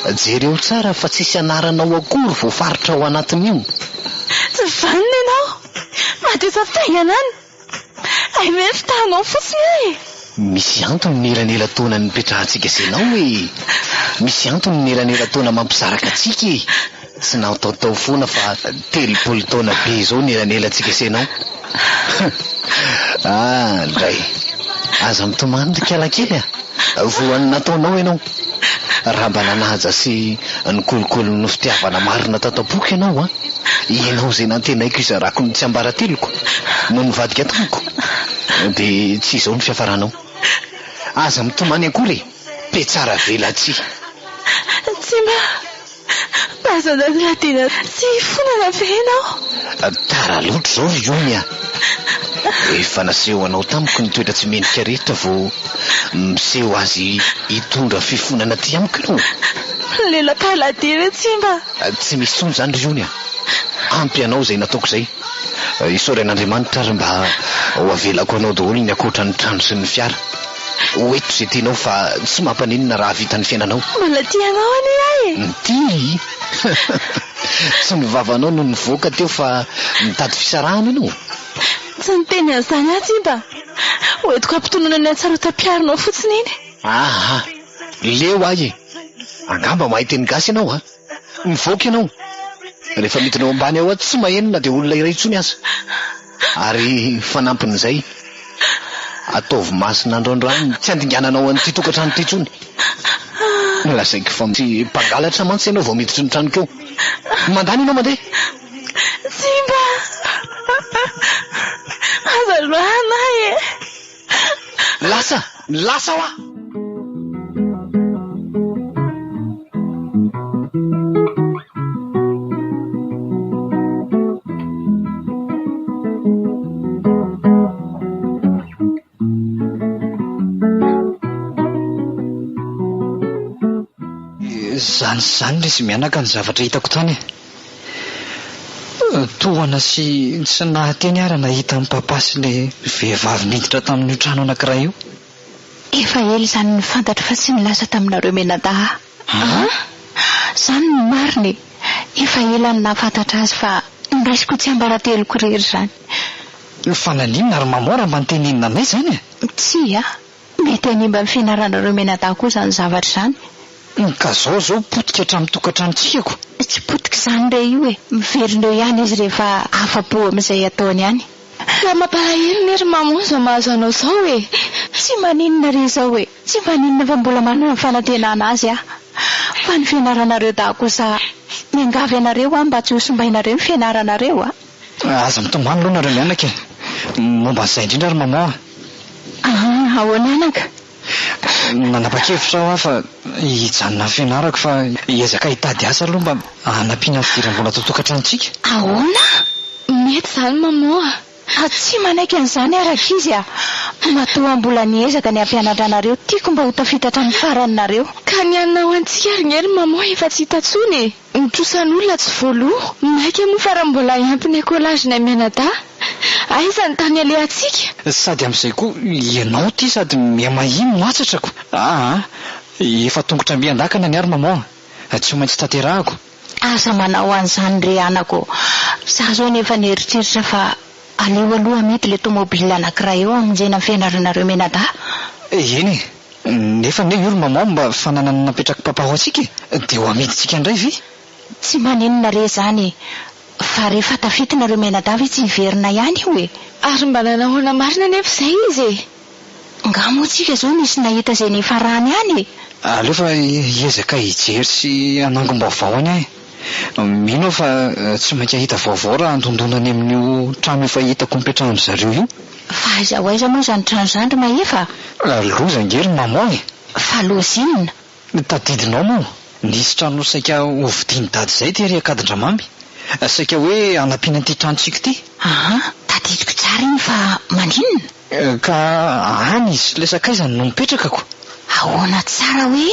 [SPEAKER 1] Jereo tsara fa tsisy anaranao akory voafaritra ao anatin'io.
[SPEAKER 4] Tsy vanina ianao. Matesa fitainganany. Ay hoe fitahanao fotsiny hoe.
[SPEAKER 1] Misy antony nelanela taona nipetrahantsika senao hoe. Misy antony nelanela taona mampisaraka atsika e. Tsy nataotao foana fa 30 taona be zao nelanelatsika senao. Ndray. Aza mitomany kialakely voany nataonao ianao. Raha mba nanaja sy nikolokolo ny fitiavana marina tatapoka ianao ianao zay nantenaiko izarako ny tsy ambarateloko no nivadika tamiko. Dia tsy izao ny fiafaranao. Aza mitomany akory pe tsara vela tsy.
[SPEAKER 4] Tsy baza dadratena tsy fonana venao.
[SPEAKER 1] Tara loatra zao Jonia. Efa naseho anao tamiko ny toetra tsy menika rehetra vao miseho azy hitondra fifonana ty amiko ianao.
[SPEAKER 4] Lela paladire Simba.
[SPEAKER 1] Tsy misy tsony zany Jonia. Ampy anao zay nataoko zay. Isaoran'Andriamanitra ary mba ho avelako anao daholo ny akoatra ny trano sy ny fiara. Oeto zay tianao fa tsy mampaninona raha vitan'ny fiainanao.
[SPEAKER 4] Mbola tianao ani ay.
[SPEAKER 1] Ty. Tsy ny vavanao no nivoaka teo fa mitady fisarahana ianao.
[SPEAKER 4] Tsy niteny an'izany Simba. Oetiko ampitonona ny atsarotam-piarinao fotsiny iny.
[SPEAKER 1] Leo ahy e. Angamba mahay teny gasy ianao mivoaka ianao. Rehefa midinao ambany ao tsy mahenona dia olona iray tsony aza. Ary fanampin'izay ataovy masina androandroany tsy andingananao an'ity tokantrano ty tsony. Lazaiko fa tsy mpangalatra mantsy ianao vao miditry ny tranoko eo. Mandany ianao mandeha.
[SPEAKER 4] Simba. Azaloana e.
[SPEAKER 1] Lasa hoa.
[SPEAKER 2] Zany resy mianaka ny zavatra hitako tany. Tohana sy nahateny ara nahita ny papa sy le vehivavy niditra tamin'io trano anankiray io.
[SPEAKER 3] Efa ela zany nifantatra fa tsy nilaza taminareo menadaha. Zany ny mariny. Efa ela ny nafantatra azy fa niraisiko tsy ambarateloko rery zany.
[SPEAKER 2] Fa naninona ary mamora mba niteninina anay zany
[SPEAKER 3] Tsy mety animba ny fianaranareo menadaha koa zany zavatra zany.
[SPEAKER 2] Ka zao potika hatramin'ny tokantranontsika ko.
[SPEAKER 3] Tsy potika zany re io miverindreo ihany izy rehefa afa-po amin'izay ataony ihany.
[SPEAKER 5] Fa mampalahelo ny ry mamonza mahazo anao zao
[SPEAKER 3] Tsy maninona re zao tsy maninona fa mbola manana ny fanantenana azy fa ny fianaranareo da kosa miangavy anareo mba tsy ho sombainareo ny fianaranareo
[SPEAKER 2] Aza mitomany aloha nareo mianaka momba an'izay indrindra ry mama.
[SPEAKER 3] Ahoana anaka?
[SPEAKER 2] Nanapa-kevitra aho fa hijanona fianarako fa hiezaka hitady asa aloha mba hanampiana fidiram-bola atao tokantranontsika.
[SPEAKER 3] Ahoana?
[SPEAKER 5] Mety zany mamoa.
[SPEAKER 3] Tsy manaiky an'izany araka izy matoa mbola niezaka ny ampianatra anareo tiako mba ho tafitatra ny faranareo.
[SPEAKER 5] Ka ny anao antsika ary ngery mamoa efa tsy hita tsony nitrosan'olona tsy voaloha maika moa fa raha mbola iampy ny écolage-ny mianadaha aiza ny tany alehantsika.
[SPEAKER 2] Sady amin'izay koa ianao ty sady miamahiny no atsatrako. Efa tongotra miandakana ny ary mamoa. Tsy maintsy tanterahako.
[SPEAKER 3] Asa manao an'izany re anako. Za zao nefa nieritreritra fa aleo aloha mety le tomobila anankiray eo amin'izay fianaranareo menadaha.
[SPEAKER 2] Eny nefa ne io ry mamoa mba fananana napetraka papa ho atsika dia ho amiditsika indray vi.
[SPEAKER 3] Tsy maninona re zany fa rehefa tafitinareo Menadava tsy hiverina ihany io e.
[SPEAKER 5] Ary mba nanahoana marina nefa izay izy e.
[SPEAKER 3] Nga moatsika zao nisy nahita izay nefarany ihany e.
[SPEAKER 2] Alefa hiezaka hijery sy hanangom-baovao any ahy. Mino fa tsy mainka hita vaovao raha andondonany amin'io trano efa hitako mipetrahany zareo io.
[SPEAKER 3] Fa aiza ho aiza moa izany trano izany ry Maefa?
[SPEAKER 2] Loza ngery mamoa e.
[SPEAKER 3] Fa loza inona?
[SPEAKER 2] Tadidinao moa nisy trano saika hovidiany dady izay tery Akadindramamy. Saika hoe hanampiana an'ity tranontsika ity.
[SPEAKER 3] Tadidiko tsara iny fa maninona?
[SPEAKER 2] Ka any izy lay sakaizany no mipetrakako.
[SPEAKER 3] Ahoana tsara hoe?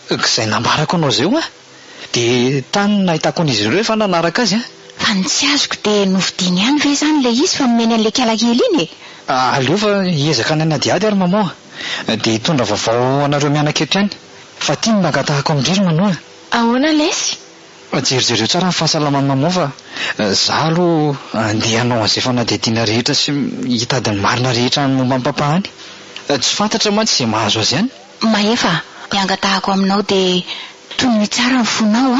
[SPEAKER 2] Izay nambarako anao zay dia tany nahitako an'izy ireo efa nanaraka azy.
[SPEAKER 3] Fa ny tsy azoko dia novidiany ihany ve zany ilay izy fa nomeny an'ilay kialakely iny e?
[SPEAKER 2] Aleo fa hiezaka ny adiady ary mamoa. Dia hitondra vaovao anareo mianaka eto ihany. Fa tiany nangatahako amin'indrindra manoa.
[SPEAKER 5] Ahoana lesy?
[SPEAKER 2] Jerijero tsara ny fahasalamany mamoa fa zaho aloha andeha hanao an'izay fanadihadiana rehetra sy hitady ny marina rehetra momba ny papa any. Tsy fantatra mantsy izay mahazo azy ihany.
[SPEAKER 3] Maefa, niangatahako aminao dia toy tsara ny fonao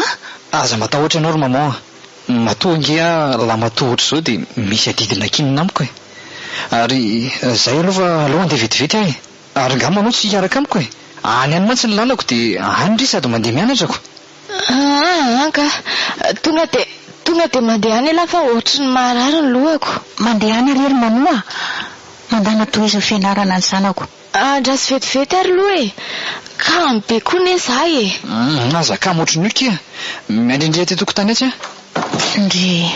[SPEAKER 2] Aza matahotra ianao ry mamoa. Matoa ngia la matohotra izao dia misy adidina kinina amiko e. Ary zay aloha aloha andeha vetivety ahy. Ary nga manao tsy hiaraka amiko e. Any any mantsy ny lalako dia any ry sady mandeha mianatrako.
[SPEAKER 5] Ka tonga dia mandeha any ela fa ohatry ny marary ny lohako.
[SPEAKER 3] Mandeha any ary manoa. Mandana tohizo fianarana ny zanako.
[SPEAKER 5] Andrasy vetivety ary loha e. Ka be koa ne zaho e.
[SPEAKER 2] Aza ka motriny io kia. Miandrindria ty tokotany atsy
[SPEAKER 3] Ndry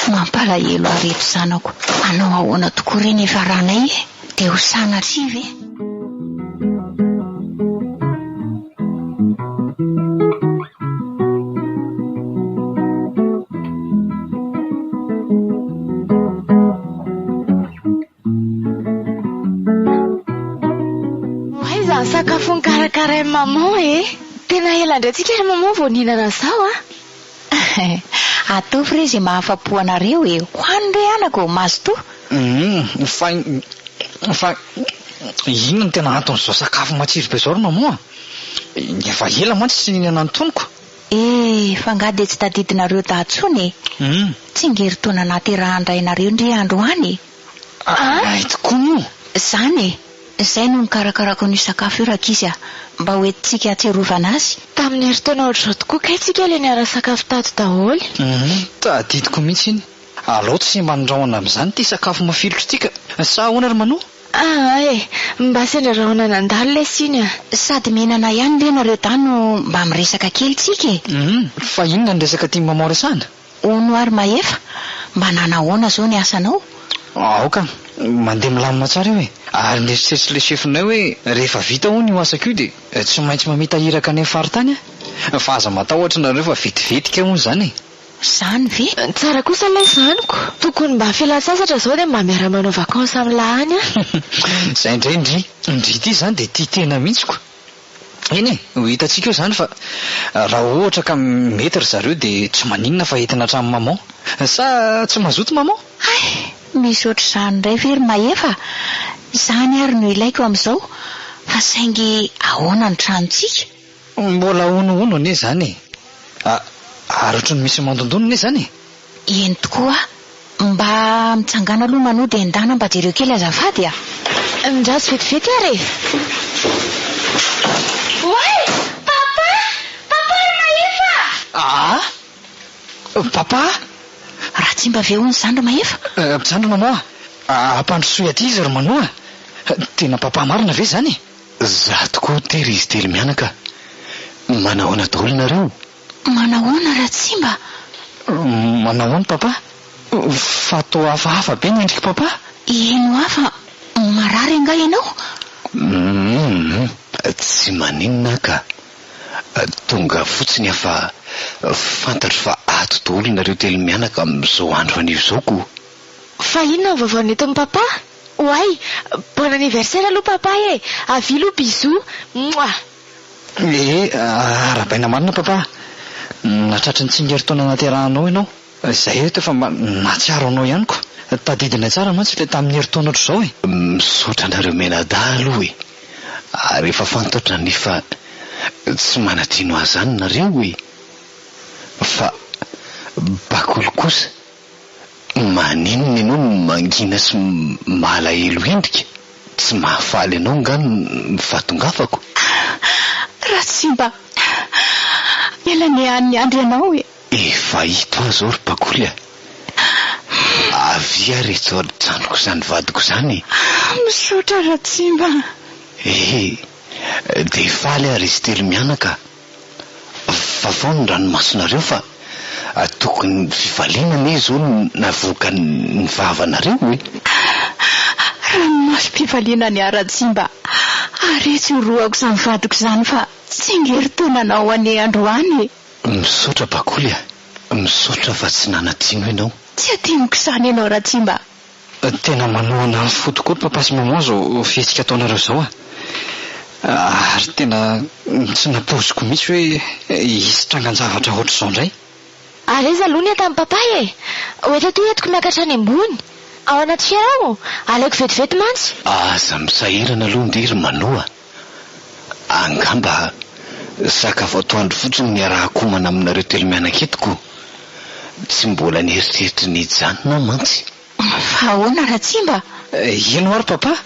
[SPEAKER 3] mampalahelo areto zanako. Anao ahoana tokoa reny efa ranay e. Dia ho sanatry ve?
[SPEAKER 5] Sakafo ny karakara maman e. Tena ela indraitsika ry maman vao nihinana zao
[SPEAKER 3] Ataovy re izay mahafapo anareo e. Hoanindray anako mazoto.
[SPEAKER 2] Fa inona no tena anton'izao sakafo matsiro be izao ry maman? Efa ela mantsy tsy nihinana ny tonoko.
[SPEAKER 3] Fa nga dia tsy tadidinareo dahatsony e. Tsy ngeritaona naterahandrainareo ndre andro any.
[SPEAKER 2] Tokoa moa.
[SPEAKER 3] Zany e. Izay no nikarakarako ny sakafo io rakisa mba hoentintsika atsiarovana azy.
[SPEAKER 5] Tamin'ny heritaona ohatr'izao tokoa ka itsika ilay niara sakafo tato daholo.
[SPEAKER 2] Tadidiko mihitsy iny. Alao tsy mandrahona amin'izany ty sakafo mafilotra tika. Sa ahoana ry manoa?
[SPEAKER 5] Mba sendra rahona nandalo lesy iny
[SPEAKER 3] Sady menana ihany le nareo tano mba miresaka kely tsika e.
[SPEAKER 2] Fa inona ny resaka tia maman resana?
[SPEAKER 3] Ono ary Maefa, mba nanahoana zao ny asanao?
[SPEAKER 2] Aoka, mandeha milamina tsara io e. Ary neritreritra le sefinay hoe rehefa vita hono io asako io dia tsy maintsy mamita hiraka any faritany Fa aza matahotra nareo fa vetivetika hono zany e.
[SPEAKER 3] Zany ve?
[SPEAKER 5] Tsara kosa ilay zaniko. Tokony mba fialan-tsasatra izao dia mba miara-manao vakansa amin'ny lahany
[SPEAKER 2] Zay indray ndry ity zany dia tia tena mihitsiko. Eny e, ho hitantsika io zany fa raha ohatra ka mety ry zareo dia tsy maninona fa entina hatramin'ny maman. Sa tsy mazoto maman?
[SPEAKER 3] Misy ohatr'izany indray ve ry Maefa? Zany ary no ilaiko amin'izao. Fa saingy ahoana ny tranontsika?
[SPEAKER 2] Mbola ono anie zany e. Ary ohatrany misy mandondonona anie zany e.
[SPEAKER 3] Eny tokoa. Mba mitsangana aloha manoa dia endana mba jereo kely azafady
[SPEAKER 5] Ndrasy vetivety ary e.
[SPEAKER 3] Oay! Papa ry Maefa!
[SPEAKER 2] Papa?
[SPEAKER 3] Raha tsy mba ve hono zany ry Maefa?
[SPEAKER 2] Mpijandro manoa. Ampandrosoy aty izy ry manoa. Tena papa marina ve zany?
[SPEAKER 1] Za tokoa tery izy telo mianaka. Manahoana daholo nareo?
[SPEAKER 3] Manahoana raha tsy mba?
[SPEAKER 2] Manahoana papa? Fa toa hafahafa be ny endrika papa?
[SPEAKER 3] Eno hafa, marary anga ianao?
[SPEAKER 1] Tsy maninona ka. Tonga fotsiny afa fantatro fa ato daholo nareo telo mianaka amin'izao andro anio izao ko.
[SPEAKER 5] Fa inona ny vaovao neto amin'ny papa? Oay, bon anniversaire aloha papa e. Avy aloha bisous.
[SPEAKER 2] Arabaina marina papa. Natratra ny tsingeritaona naterahanao ianao. Zay eto efa natsiaro anao ihany ko. Tadidina tsara mantsy ilay tamin'ny heritaona ohatr'izao e.
[SPEAKER 1] Misaotra nareo menadaha aloha e. Ary efa fantatra nefa tsy manadino azy zany nareo e. Fa bakolo kosa maninona ianao mangina sy malahelo endrika, tsy mahafaly anao ngano mifatongafako.
[SPEAKER 3] Ratsimba, miala ny andro ianao e.
[SPEAKER 1] Efa hito azo ry bakoly a. Avia rehetra trandroko izany vadiko izany.
[SPEAKER 3] Misaotra Ratsimba.
[SPEAKER 1] De faly ary izy telo mianaka. Fa foana ny ranomasonareo fa tokony fifaliana ne zao navoaka ny vavanareo e.
[SPEAKER 3] Ranomasom-pifaliana ny Ratsimba. Aretsy roako izany vadiko izany fa tsy ngery-taonanao any androany.
[SPEAKER 1] Misaotra bakoly a, misaotra fa tsy nanadino ianao.
[SPEAKER 3] Tsy adinoko izany ianao Ratsimba.
[SPEAKER 2] Tena manohana ny fotoko papa sy maman zao fihetsika taonareo zao ary tena tsy napoziko mihitsy hoe hisy trangan-javatra ohatr'izao indray.
[SPEAKER 5] Areza aloha ny atamin'ny papa e. Oetra ty entiko miakatra any ambony. Ao anaty fiara ao, alaiko vetivety mantsy.
[SPEAKER 1] Aza misahirana aloha ndiry manoa. Angamba sakafo atoandro fotsiny ny arahakomana aminareo telo mianaka etiko. Tsy mbola nieritreritry nijanona mantsy.
[SPEAKER 3] Fa ahoana Ratsimba?
[SPEAKER 2] Ino ary papa?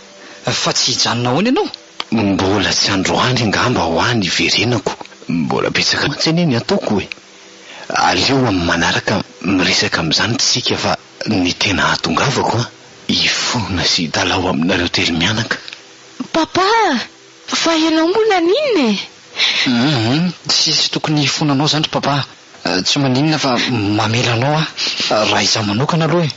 [SPEAKER 2] Fa tsy hijanona ahoana ianao?
[SPEAKER 1] Mbola tsy androany ngamba ho any iverenako. Mbola betsaka mantsy ny ataoko e. Aleo amin'ny manaraka miresaka amin'izany tsika fa ny tena hatongavako ifona sy hitalao aminareo telo mianaka.
[SPEAKER 5] Papa, fa ianao mbola ninona e?
[SPEAKER 2] Tsisy tokony ifonanao zany papa. Tsy maninona fa mamelanao raha izaho manokana aloha e.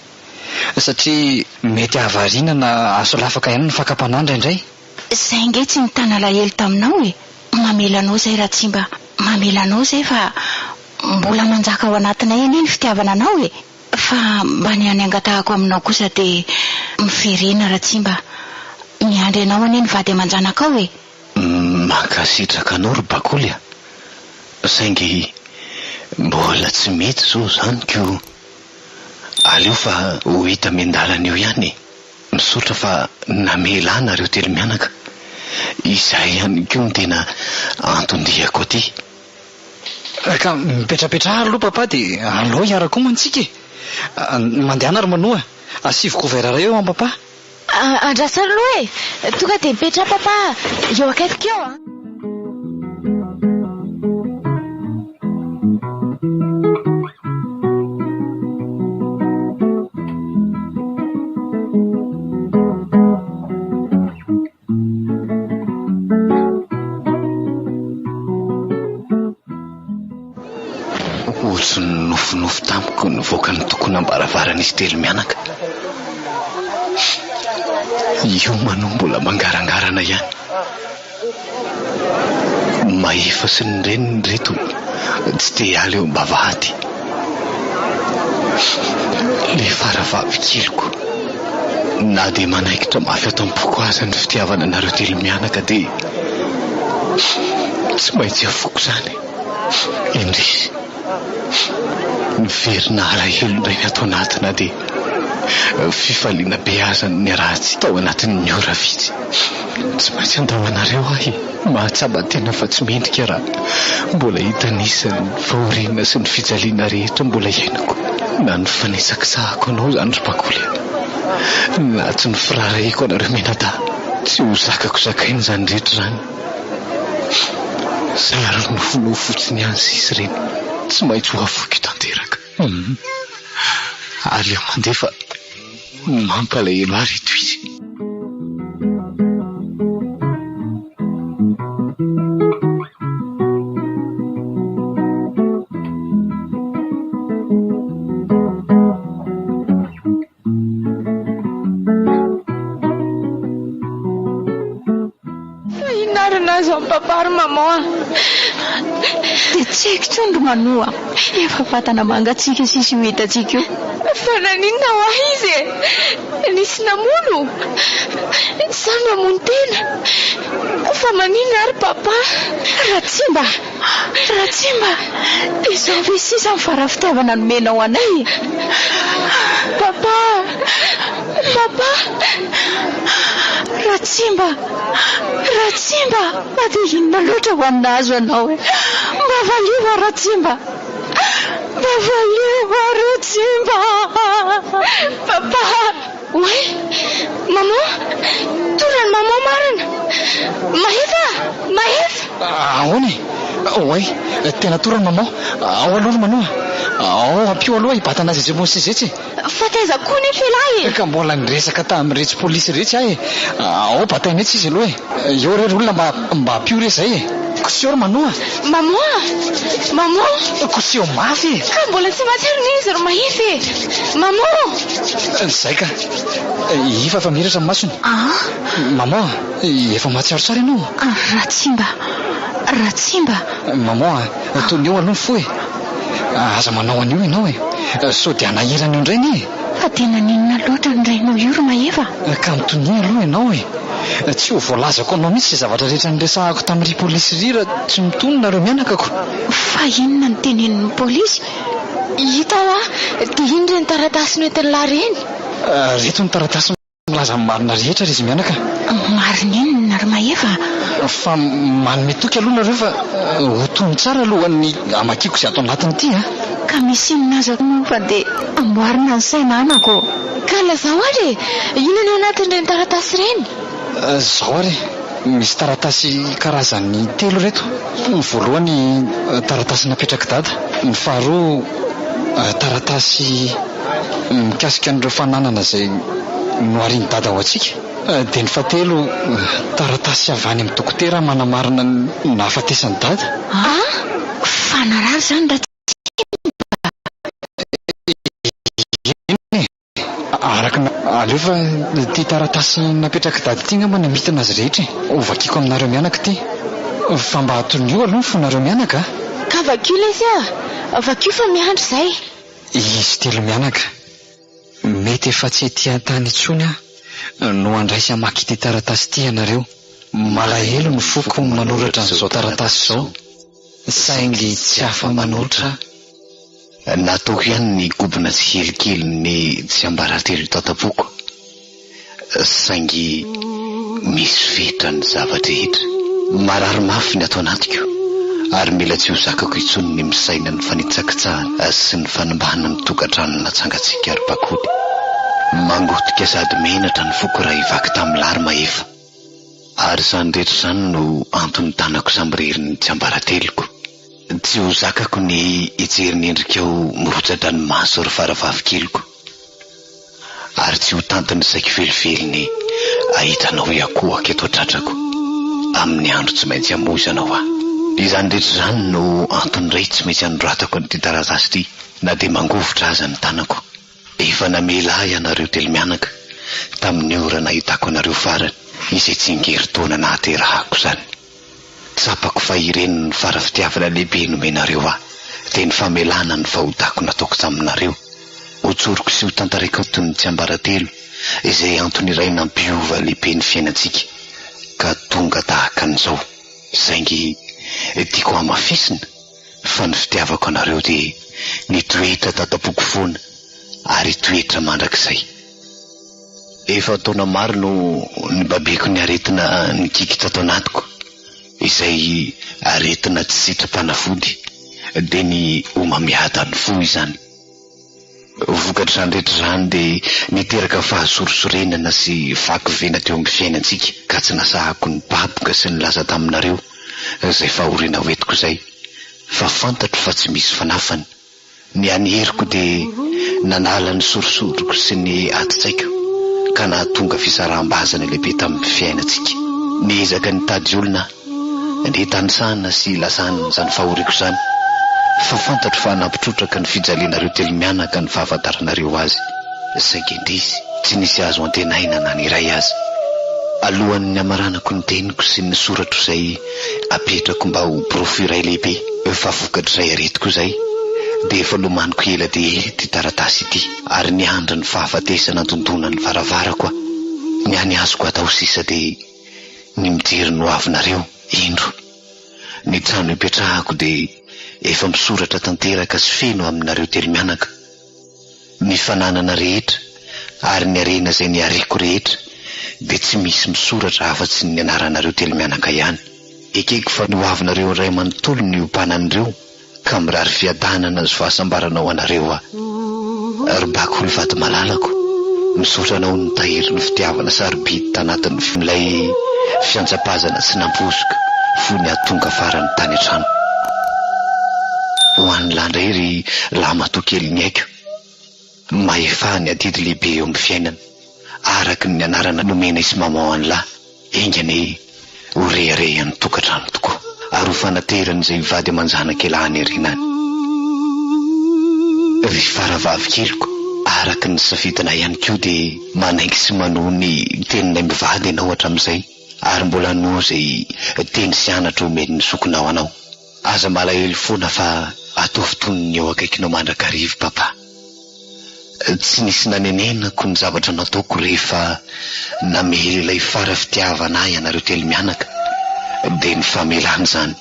[SPEAKER 2] Satria mety hahavariana na aso lafaka ihany ny fakapanandra indray.
[SPEAKER 3] Zay nge tsy nitana lahelo taminao e. Mamelanao zay Ratsimba. Mamelanao zay fa mbola manjaka ao anatinay iny fitiavana anao e. Fa mba ny any angatahako aminao kosa de miverena Ratsimba. Miandry anao aniny vady aman-janaka ao e.
[SPEAKER 1] Mankasitraka anao ry bakoly a. Saingy mbola tsy mety zao zany ko. Aleo fa ho hita miandalana eo ihany. Misaotra fa namela nareo telo mianaka. Izay ihany ko ny tena antondriako aty.
[SPEAKER 2] Ka mipetrapetraha aloha papa de alao hiarako mantsika e. Mandehana ary manoa. Asivoko verara eo amin'ny papa.
[SPEAKER 5] Andrasana aloha e. Tonga de mipetra papa eo akaikiko eo a.
[SPEAKER 1] Ohatsy ny nofinofy tamiko nivoaka ny tokony ambaravarana izy telo mianaka. Io manao mbola mangarangarana ihany. Maefa sy ny reniny reto tsy te haly eo am-bavahady. Le faravavy keliko na de manaikitra mafy atam-poko aza ny fitiavana anareo telo mianaka de tsy maintsy afoko zany. Indrisy miverina alahelo indray ny atao anatina de fifaliana be aza ny raha tsy tao anatin'ny ora vitsy. Tsy maintsy andao anareo ahy. Mahatsaba tena fa tsy mendrika raha mbola hitanisany fahoriana sy ny fijaliana rehetra mbola iainako. Na ny fanesakisahako anao zany ry bakoly. Na tsy ny firaraiko anareo menada. Tsy ho zakako zakainy zany rehetra zany. Sary nofonofo fotsiny ihany sisy reny. Tsy maintsy ho avoky tanteraka. Aleo mandefa mampalahelo ary ito izy.
[SPEAKER 5] Papa ary maman
[SPEAKER 3] de tsy haiko tsondro manoa. Efa fatana mangatsika sisy ho hitatsika io.
[SPEAKER 5] Fa naninona ho ahy izy e? Nisy namono. Samy mamono tena. Fa maninona ary papa?
[SPEAKER 3] Ratsimba. Izao ve sisa ny farafitiavana nomenao anay?
[SPEAKER 5] Papa.
[SPEAKER 3] Ratsimba. Ma de inona loatra ho aminazo anao e? Mba valiva Ratsimba.
[SPEAKER 4] Bavaleva Rotsimba. Papa.
[SPEAKER 5] Oe, maman, toran maman marina. Maheva.
[SPEAKER 2] Ahoana oay tena torany maman ao aloha manoa ao ampio aloha hibatana azy izay mosy zetsy
[SPEAKER 5] Fa taiza koa ny felahy.
[SPEAKER 2] ka mbola niresaka tamin'ny retsy polisy rehetra ahy ao bataina etsy izy aloha eo rery olona mba ampio re zay koseo manoa
[SPEAKER 5] Maman,
[SPEAKER 2] koseo mafy
[SPEAKER 5] ka mbola tsy matsary n'izy ro mahify. Maman.
[SPEAKER 2] zay ka ifa fa miratra ny masony maman efa mahatsiaro tsara ianao
[SPEAKER 3] Ratsimba.
[SPEAKER 2] maman tony eo aloha ny fo aza manao an'io ianao so dia anahirana io indrainy
[SPEAKER 3] Fa tena ninona loatra ny rainao io ro Maheva.
[SPEAKER 2] ka mitony aloha ianao tsy ho voalazako anao mihitsy sy zavatra rehetra niresahako tamin'ny polisy rira tsy mitonona reo mianakako
[SPEAKER 3] Fa inona ny tenenin'ny polisy?
[SPEAKER 5] Hita dia iny reny taratasy noentin'ny lahy reny.
[SPEAKER 2] reto ny taratasy milaza ny marina rehetra ry izy mianaka
[SPEAKER 3] Marina inona ry Maheva?
[SPEAKER 2] fa manome toky aloha nareo fa ho tony tsara alohan'ny amakiako izay ato anatiny ity
[SPEAKER 3] Ka misy minazako no fa dia amboarina ny saina anako.
[SPEAKER 5] Ka lazao ary inona ao anatin'ireny taratasy reny?
[SPEAKER 2] zao ary misy taratasy karazany 3 reto ny voalohany taratasy napetraka dada ny faharoa taratasy mikasika an'ireo fananana izay nohariny dada ao antsika dia ny fahatelo taratasy avy any amin'ny dokotera manamarina ny nahafatesany dada
[SPEAKER 3] Fanarary zany raha
[SPEAKER 2] araka aleo fa ty taratasy napetraka dada ty ngamba ny mitana azy rehetra ho vakiako aminareo mianaka ty fa mba haton'io aloha ny fonareo mianaka
[SPEAKER 5] Ka vakio lesy vakio fa miandry izay.
[SPEAKER 2] izy 3 mianaka mety efa tsy ety an-tany intsony no andraisy amaky ty taratasy ty ianareo malahelo ny foko manoratra n'izao taratasy zao saingy tsy afa manotra
[SPEAKER 1] Nataoko ihany ny gobina tsy kelikely ny tsy ambaratelo tatapoko saingy misy fetra ny zavatra rehetra marary mafy ny ato anatiko ary mila tsy ho zakako intsony ny misaina ny fanitsakitsahana sy ny fanambahana ny tokantrano natsangatsika ary bakody mangotika sady menatra ny foko raha hivaky tamin'ny lary Maheva ary izany rehetra izany no antony tanako samyreriny tsy ambarateloko tsy ho zakako ny hijery ny endrikao mirotsatra ny maso ry faravavikeloko ary tsy ho tantiny saiko velively ahitanao iakohako eto atratrako amin'ny andro tsy maintsy hamozanao izany rehetra izany no antony iray tsy maintsy anoratako nyty taratasy ty na dia mangovotra aza ny tanako efa namela ianareo telo mianaka tamin'ny ora nahitako anareo farany izay tsy ingeritaona nahaterahako izany tsapako fa ireny ny farafitiavana lehibe nomenareo dia ny famelana ny vahotako nataoko taminareo hotsoriko sy ho tantareko toy ny tsy ambaratelo izay antony iray nampiova lehibe ny fiainantsika ka tonga tahaka an'izao saingy tiako hamafisina fa ny fitiavako anareo dia ny toetra tatapoko foana ary toetra mandrakizay efa taona maro no ny babeko ny aretina nikiky tato anatiko izay aretina tsy sitra-panafody dia ny omamiada ny fo izany vokatra izany rehetra izany dia niteraka fahasorosorenana sy vakivena teo amin'ny fiainantsika ka tsy nasahako ny baboka sy ny laza taminareo izay fahoriana hoentiko izay fa fantatro fa tsy misy fanafany ny anyheriko dia nanala ny sorosoroko sy ny atitsaiko ka nahatonga fisaraham-bazana lehibe tamin'ny fiainantsika niezaka nitady olona ny tanisahana sy lasana izany fahoriako izany fa fantatro fa nampitrotraka ny fijalianareo telo mianaka ny fahafantaranareo azy saingy tsy nisy azo antenaina na ny iray azy alohan'ny amaranako ny teniko sy ny soratro izay apetrako mba ho profo iray lehibe fa vokatra izay aretiko izay dia efa lomaniko ela dia ela ty taratasy ity ary niandra ny fahafatesana tontona ny varavarako ny any azoko atao sisa dia ny mijery no avinareo indro ny trano hipetrahako dia efa misoratra tanteraka sy feno aminareo telo mianaka ny fananana rehetra ary ny arena izay ny areko rehetra dia tsy misy misoratra afa-tsy ny anaranareo telo mianaka ihany ekeko fa no avinareo iray manontolo ny ompanan'ireo ka mirary fiadanana azo fahasambaranao anareo ribako ny vaty malalako misotra anao ny tahiry ny fitiavana sarobidi tanatin'ny ilay fiantsapazana sy namposoka fo ny atonga farany tany an-trano ho an'ny landray lamatokely ny aiko maefa ny adidy lehibe eo amin'ny fiainana araky ny anarana nomena isy mamao an'lahy engany ho reharehan'ny tokantrano tokoa ary ho fanaterany izay vady aman-janak'elahany erinany ry faravavikeliko araky ny safidina ihany koa dia manaingy sy manohy ny teninay mivady ianao hatramin'izay ary mbola noho izay teny sy anatra omen'ny sokonao anao aza malahelo foana fa atao fotoniny eo akaikinao mandrakarivo papa tsy nisy nanenenako ny zavatra nataoko rehefa namely ilay fara fitiavana ahy ianareo telo mianaka dia ny famelana izany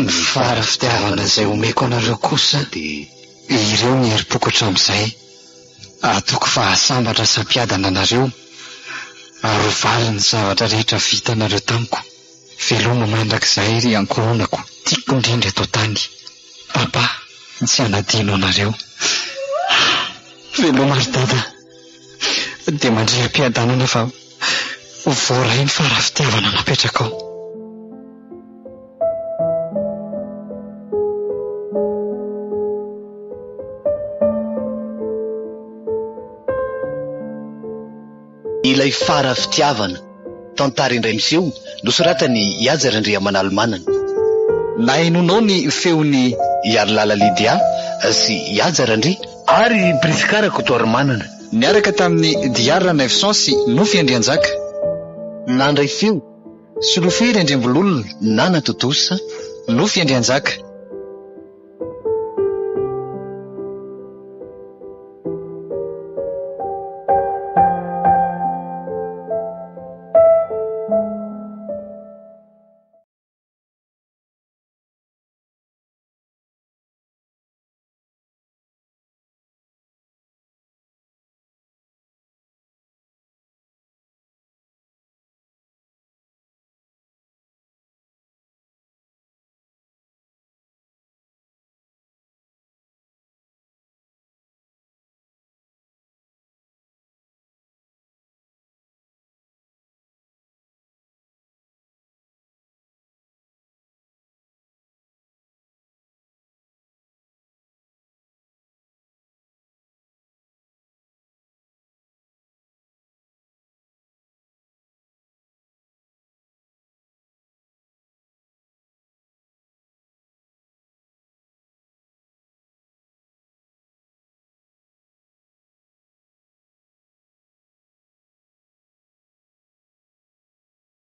[SPEAKER 2] ny fara fitiavana izay omeko anareo kosa dia ireo ny herim-pokatra amin'izay ataoko fahasambatra sampiadana anareo ary hovaly ny zavatra rehetra vita anareo tamiko veloma mandrakizay ry ankoronako tiako indrindra eto tany papa tsy anadino anareo veloma ry dada dia mandriam-piadanana fa voaray ny fara fitiavana napetraka ao
[SPEAKER 1] ilay fara fitiavana tantara indray miseho nosoratany Iazarandria Manalomanana
[SPEAKER 2] nainonao ny feony
[SPEAKER 1] Yarlala Lydia sy Iazarandria ary Priskara Kotoarimanana
[SPEAKER 2] niaraka tamin'ny Diarra Neufchance no fiandrianjaka
[SPEAKER 1] nandray feo
[SPEAKER 2] Solofery Andrembololona
[SPEAKER 1] Nana Totosa
[SPEAKER 2] no fiandrianjaka